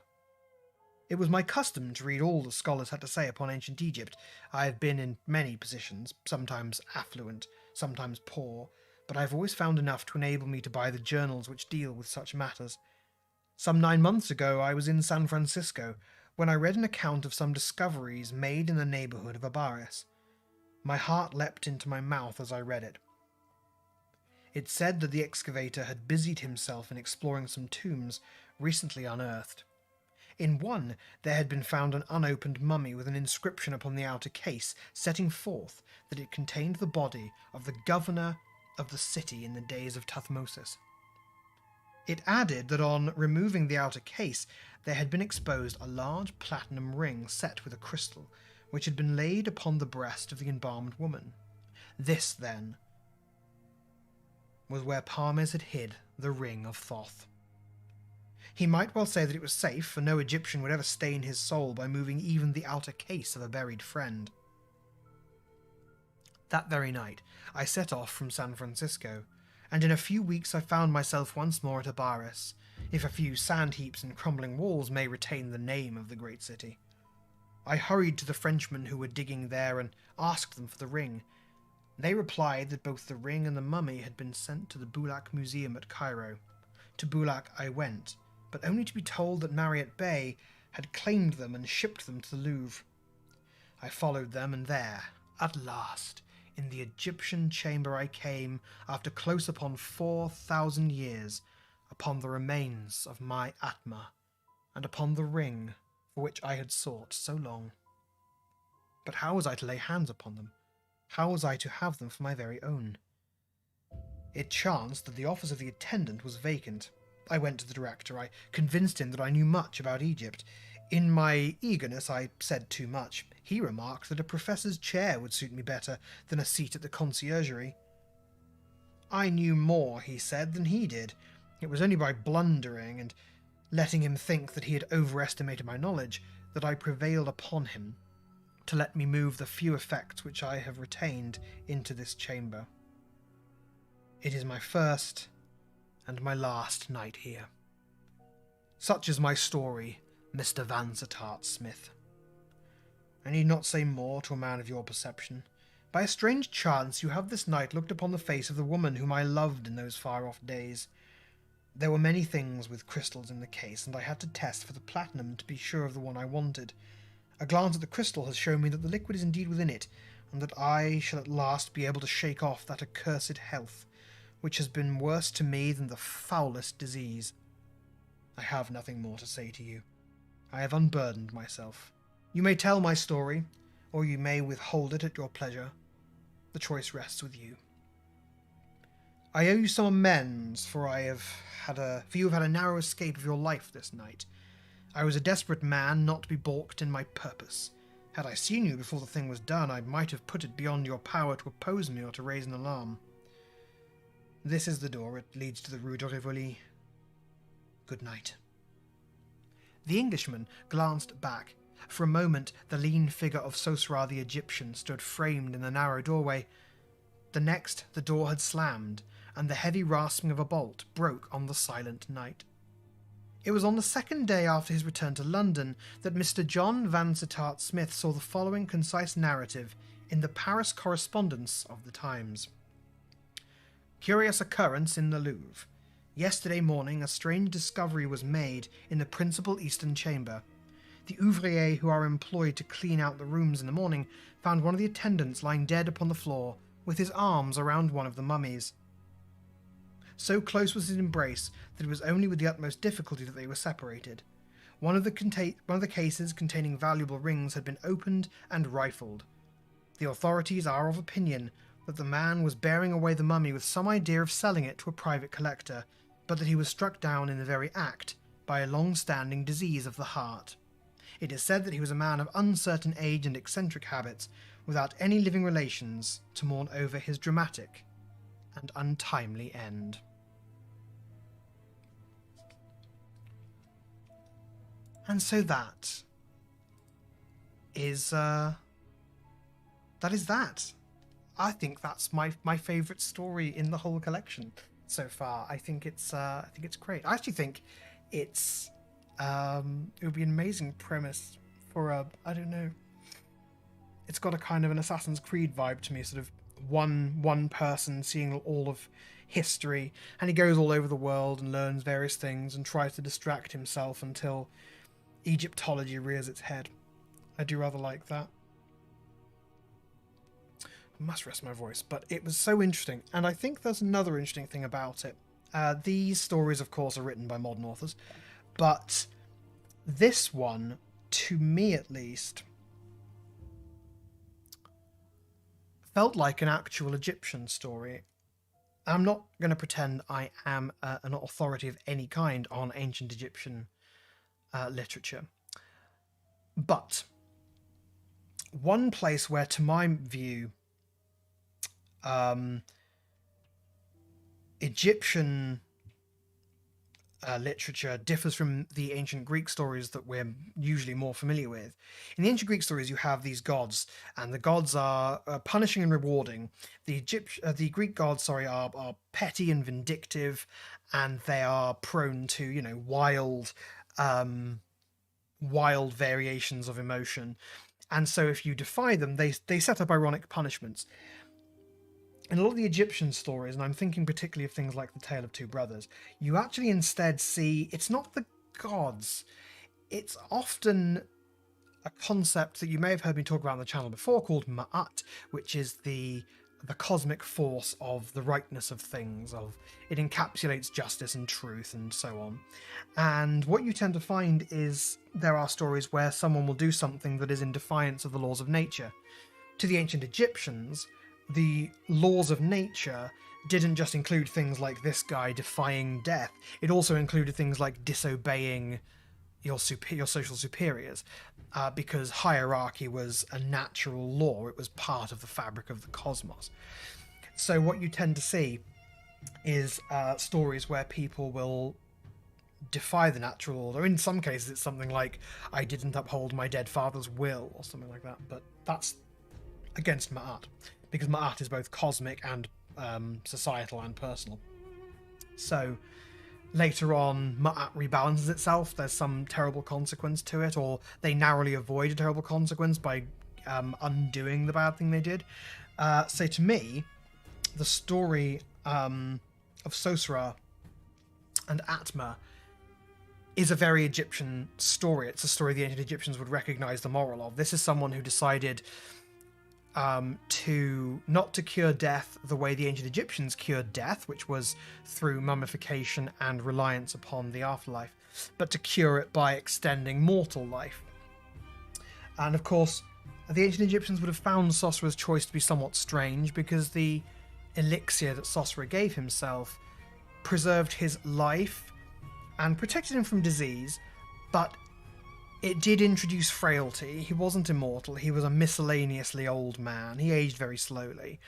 It was my custom to read all the scholars had to say upon ancient Egypt. I have been in many positions, sometimes affluent, sometimes poor, but I have always found enough to enable me to buy the journals which deal with such matters. Some 9 months ago I was in San Francisco, when I read an account of some discoveries made in the neighbourhood of Abaris. My heart leapt into my mouth as I read it. It said that the excavator had busied himself in exploring some tombs recently unearthed. In one there had been found an unopened mummy with an inscription upon the outer case, setting forth that it contained the body of the governor of the city in the days of Tuthmosis. It added that on removing the outer case there had been exposed a large platinum ring set with a crystal, which had been laid upon the breast of the embalmed woman. This, then, was where Parmes had hid the ring of Thoth. He might well say that it was safe, for no Egyptian would ever stain his soul by moving even the outer case of a buried friend. That very night I set off from San Francisco, and in a few weeks I found myself once more at Abaris, if a few sand heaps and crumbling walls may retain the name of the great city. I hurried to the Frenchmen who were digging there and asked them for the ring. They replied that both the ring and the mummy had been sent to the Boulak Museum at Cairo. To Boulak I went, but only to be told that Mariette Bey had claimed them and shipped them to the Louvre. I followed them, and there, at last, in the Egyptian chamber I came, after close upon 4,000 years, upon the remains of my Atma, and upon the ring for which I had sought so long. But how was I to lay hands upon them? How was I to have them for my very own? It chanced that the office of the attendant was vacant. I went to the director. I convinced him that I knew much about Egypt. In my eagerness I said too much. He remarked that a professor's chair would suit me better than a seat at the conciergerie. I knew more, he said, than he did. It was only by blundering and letting him think that he had overestimated my knowledge that I prevailed upon him to let me move the few effects which I have retained into this chamber. It is my first and my last night here. Such is my story, Mr. Vansittart Smith. I need not say more to a man of your perception. By a strange chance you have this night looked upon the face of the woman whom I loved in those far-off days. There were many things with crystals in the case, and I had to test for the platinum to be sure of the one I wanted. A glance at the crystal has shown me that the liquid is indeed within it, and that I shall at last be able to shake off that accursed health, which has been worse to me than the foulest disease. I have nothing more to say to you. I have unburdened myself. You may tell my story, or you may withhold it at your pleasure. The choice rests with you. I owe you some amends, for you have had a narrow escape of your life this night. I was a desperate man, not to be balked in my purpose. Had I seen you before the thing was done, I might have put it beyond your power to oppose me or to raise an alarm. This is the door. It leads to the Rue de Rivoli. Good night. The Englishman glanced back. For a moment, the lean figure of Sosra the Egyptian stood framed in the narrow doorway. The next, the door had slammed, and the heavy rasping of a bolt broke on the silent night. It was on the second day after his return to London that Mr. John Vansittart Smith saw the following concise narrative in the Paris correspondence of the Times. Curious occurrence in the Louvre. Yesterday morning a strange discovery was made in the principal eastern chamber. The ouvriers who are employed to clean out the rooms in the morning found one of the attendants lying dead upon the floor, with his arms around one of the mummies. So close was his embrace that it was only with the utmost difficulty that they were separated. One of the cases containing valuable rings had been opened and rifled. The authorities are of opinion that the man was bearing away the mummy with some idea of selling it to a private collector, but that he was struck down in the very act by a long-standing disease of the heart. It is said that he was a man of uncertain age and eccentric habits, without any living relations to mourn over his dramatic and untimely end. And so that is that. I think that's my favourite story in the whole collection so far. I think it's great. I actually think it would be an amazing premise for I don't know. It's got a kind of an Assassin's Creed vibe to me, sort of one person seeing all of history, and he goes all over the world and learns various things and tries to distract himself until Egyptology rears its head. I do rather like that. I must rest my voice, but it was so interesting, and I think there's another interesting thing about it. These stories, of course, are written by modern authors, but this one, to me at least, felt like an actual Egyptian story. I'm not going to pretend I am an authority of any kind on ancient Egyptian literature. But one place where, to my view, Egyptian literature differs from the ancient Greek stories that we're usually more familiar with. In the ancient Greek stories, you have these gods, and the gods are punishing and rewarding. The Greek gods, are petty and vindictive, and they are prone to, wild variations of emotion. And so if you defy them, they set up ironic punishments. In a lot of the Egyptian stories, and I'm thinking particularly of things like the Tale of Two Brothers, you actually instead see it's not the gods. It's often a concept that you may have heard me talk about on the channel before called Ma'at, which is the cosmic force of the rightness of things, it encapsulates justice and truth and so on. And what you tend to find is there are stories where someone will do something that is in defiance of the laws of nature. To the ancient Egyptians, the laws of nature didn't just include things like this guy defying death. It also included things like disobeying your social superiors, because hierarchy was a natural law. It was part of the fabric of the cosmos. So what you tend to see is stories where people will defy the natural order. In some cases, it's something like, I didn't uphold my dead father's will, or something like that. But that's against Ma'at, because Ma'at is both cosmic and societal and personal. So later on, Ma'at rebalances itself. There's some terrible consequence to it, or they narrowly avoid a terrible consequence by undoing the bad thing they did. So to me, the story of Sosra and Atma is a very Egyptian story. It's a story the ancient Egyptians would recognize the moral of. This is someone who decided, not to cure death the way the ancient Egyptians cured death, which was through mummification and reliance upon the afterlife, but to cure it by extending mortal life. And of course, the ancient Egyptians would have found Sosra's choice to be somewhat strange, because the elixir that Sosra gave himself preserved his life and protected him from disease, but it did introduce frailty. He wasn't immortal. He was a miscellaneously old man. He aged very slowly.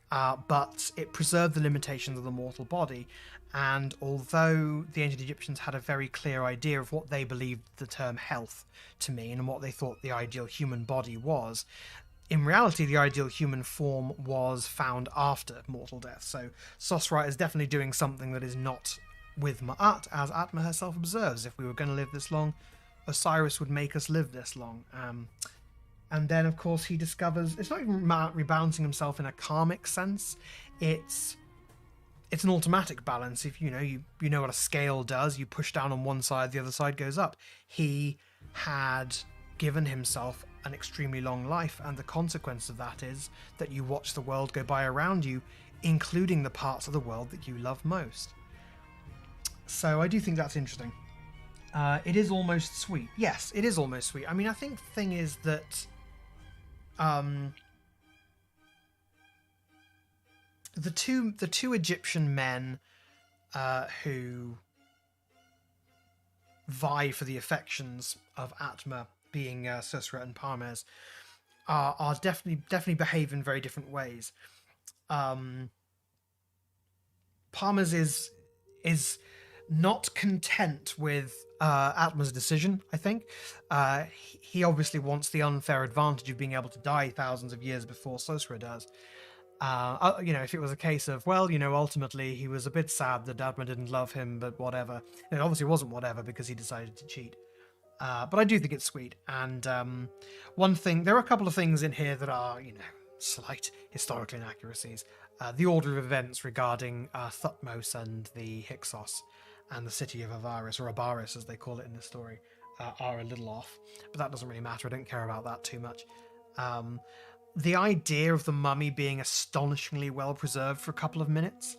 But it preserved the limitations of the mortal body. And although the ancient Egyptians had a very clear idea of what they believed the term health to mean and what they thought the ideal human body was, in reality, the ideal human form was found after mortal death. So Sosra is definitely doing something that is not with Ma'at, as Atma herself observes. If we were going to live this long, Osiris would make us live this long. And then, of course, he discovers it's not even rebalancing himself in a karmic sense. It's an automatic balance. If you know what a scale does, you push down on one side, the other side goes up. He had given himself an extremely long life, and the consequence of that is that you watch the world go by around you, including the parts of the world that you love most. So I do think that's interesting. It is almost sweet. Yes, it is almost sweet. I mean, I think the thing is that the two Egyptian men who vie for the affections of Atma, being Sosra and Parmes, are definitely behave in very different ways. Parmes is not content with Atma's decision, I think. He obviously wants the unfair advantage of being able to die thousands of years before Sosra does. If it was a case of, ultimately he was a bit sad that Atma didn't love him, but whatever. It obviously wasn't whatever, because he decided to cheat. But I do think it's sweet. And there are a couple of things in here that are, slight historical inaccuracies. The order of events regarding Thutmose and the Hyksos and the city of Avaris, or Abaris as they call it in the story, are a little off. But that doesn't really matter. I don't care about that too much. The idea of the mummy being astonishingly well preserved for a couple of minutes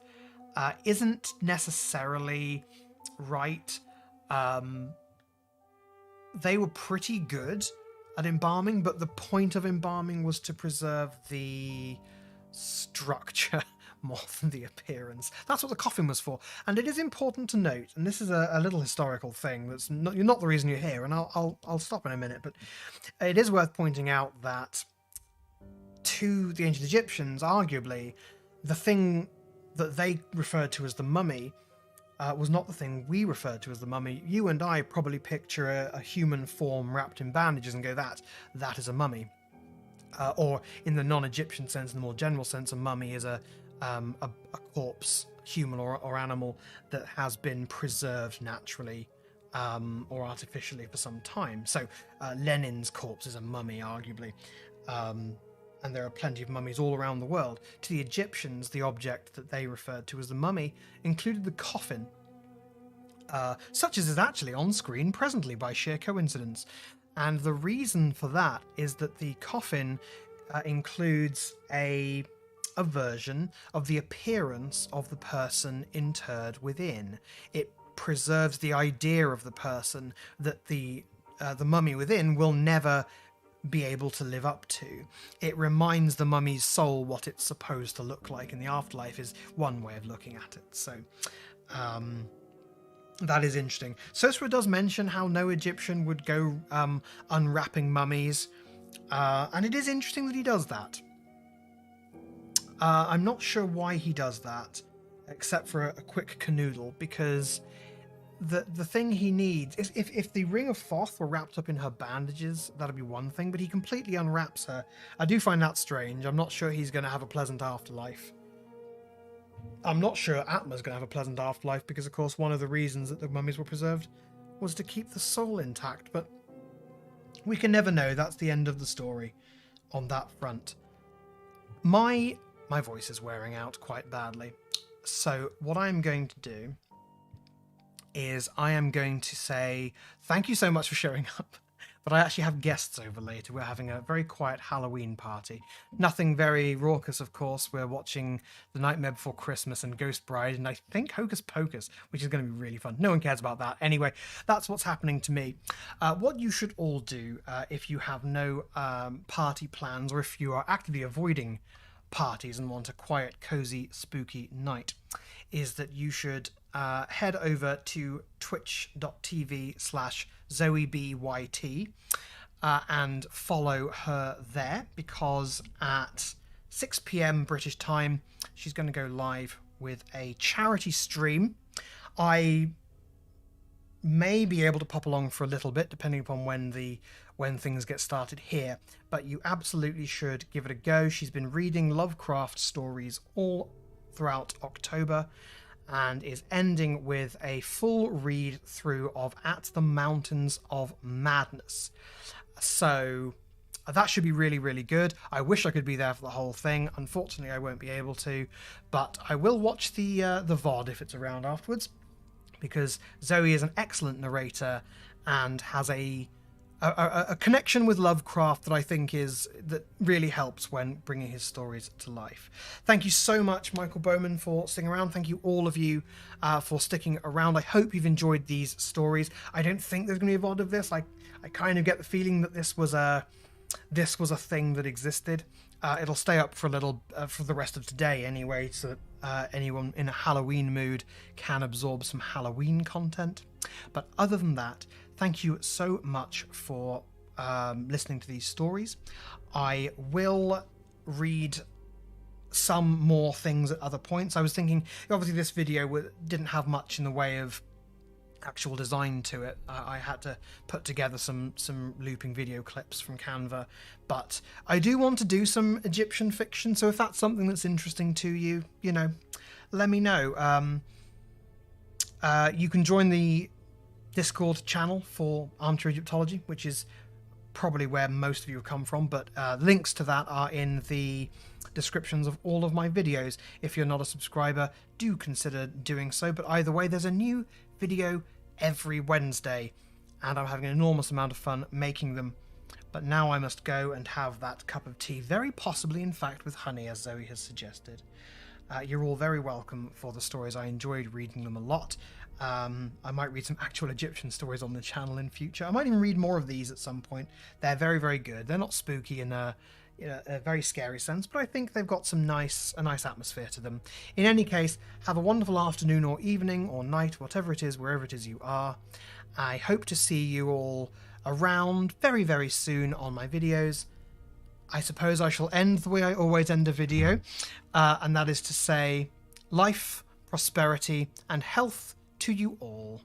isn't necessarily right. They were pretty good at embalming, but the point of embalming was to preserve the structure more than the appearance. That's what the coffin was for. And it is important to note, and this is a little historical thing that's not the reason you're here, and I'll stop in a minute, but it is worth pointing out that to the ancient Egyptians, arguably, the thing that they referred to as the mummy was not the thing we referred to as the mummy. You and I probably picture a human form wrapped in bandages and go, that is a mummy. Or in the non-Egyptian sense, in the more general sense, a mummy is a corpse, human or animal, that has been preserved naturally or artificially for some time. So Lenin's corpse is a mummy, arguably. And there are plenty of mummies all around the world. To the Egyptians, the object that they referred to as the mummy included the coffin, such as is actually on screen presently by sheer coincidence. And the reason for that is that the coffin includes a version of the appearance of the person interred within. It preserves the idea of the person that the mummy within will never be able to live up to. It reminds the mummy's soul what it's supposed to look like in the afterlife, is one way of looking at it. So that is interesting. Sosra does mention how no Egyptian would go unwrapping mummies, and it is interesting that he does that. I'm not sure why he does that, except for a quick canoodle, because the thing he needs is, if the ring of Thoth were wrapped up in her bandages, that'd be one thing, but he completely unwraps her. I do find that strange. I'm not sure he's going to have a pleasant afterlife. I'm not sure Atma's going to have a pleasant afterlife, because of course one of the reasons that the mummies were preserved was to keep the soul intact, but we can never know. That's the end of the story on that front. My voice is wearing out quite badly, so what I'm going to do is I am going to say thank you so much for showing up. but I actually have guests over later. We're having a very quiet Halloween party. Nothing very raucous, of course. We're watching The Nightmare Before Christmas and Ghost Bride, and I think Hocus Pocus, which is going to be really fun. No one cares about that. Anyway, that's what's happening to me. What you should all do if you have no party plans, or if you are actively avoiding parties and want a quiet, cozy, spooky night, is that you should head over to twitch.tv/ZoeBYT and follow her there, because at 6 p.m. British time she's going to go live with a charity stream. I may be able to pop along for a little bit depending upon when things get started here, but you absolutely should give it a go. She's been reading Lovecraft stories all throughout October and is ending with a full read through of At the Mountains of Madness. So that should be really, really good. I wish I could be there for the whole thing. Unfortunately, I won't be able to, but I will watch the VOD if it's around afterwards, because Zoe is an excellent narrator and has a connection with Lovecraft that I think that really helps when bringing his stories to life. Thank you so much, Michael Bowman, for sticking around. Thank you, all of you, for sticking around. I hope you've enjoyed these stories. I don't think there's going to be a VOD of this. I kind of get the feeling that this was a thing that existed. It'll stay up for a little for the rest of today anyway, so that anyone in a Halloween mood can absorb some Halloween content. But other than that, thank you so much for listening to these stories. I will read some more things at other points. I was thinking, obviously this video didn't have much in the way of actual design to it. I had to put together some looping video clips from Canva, but I do want to do some Egyptian fiction, so if that's something that's interesting to you, let me know. You can join the Discord channel for Armchair Egyptology, which is probably where most of you have come from, but links to that are in the descriptions of all of my videos. If you're not a subscriber, do consider doing so, but either way, there's a new video every Wednesday, and I'm having an enormous amount of fun making them. But now I must go and have that cup of tea, very possibly, in fact, with honey, as Zoe has suggested. You're all very welcome for the stories. I enjoyed reading them a lot. I might read some actual Egyptian stories on the channel in future. I might even read more of these at some point. They're very, very good. They're not spooky in a very scary sense, but I think they've got a nice atmosphere to them. In any case, have a wonderful afternoon or evening or night, whatever it is, wherever it is you are. I hope to see you all around very, very soon on my videos. I suppose I shall end the way I always end a video, and that is to say, life, prosperity, and health to you all.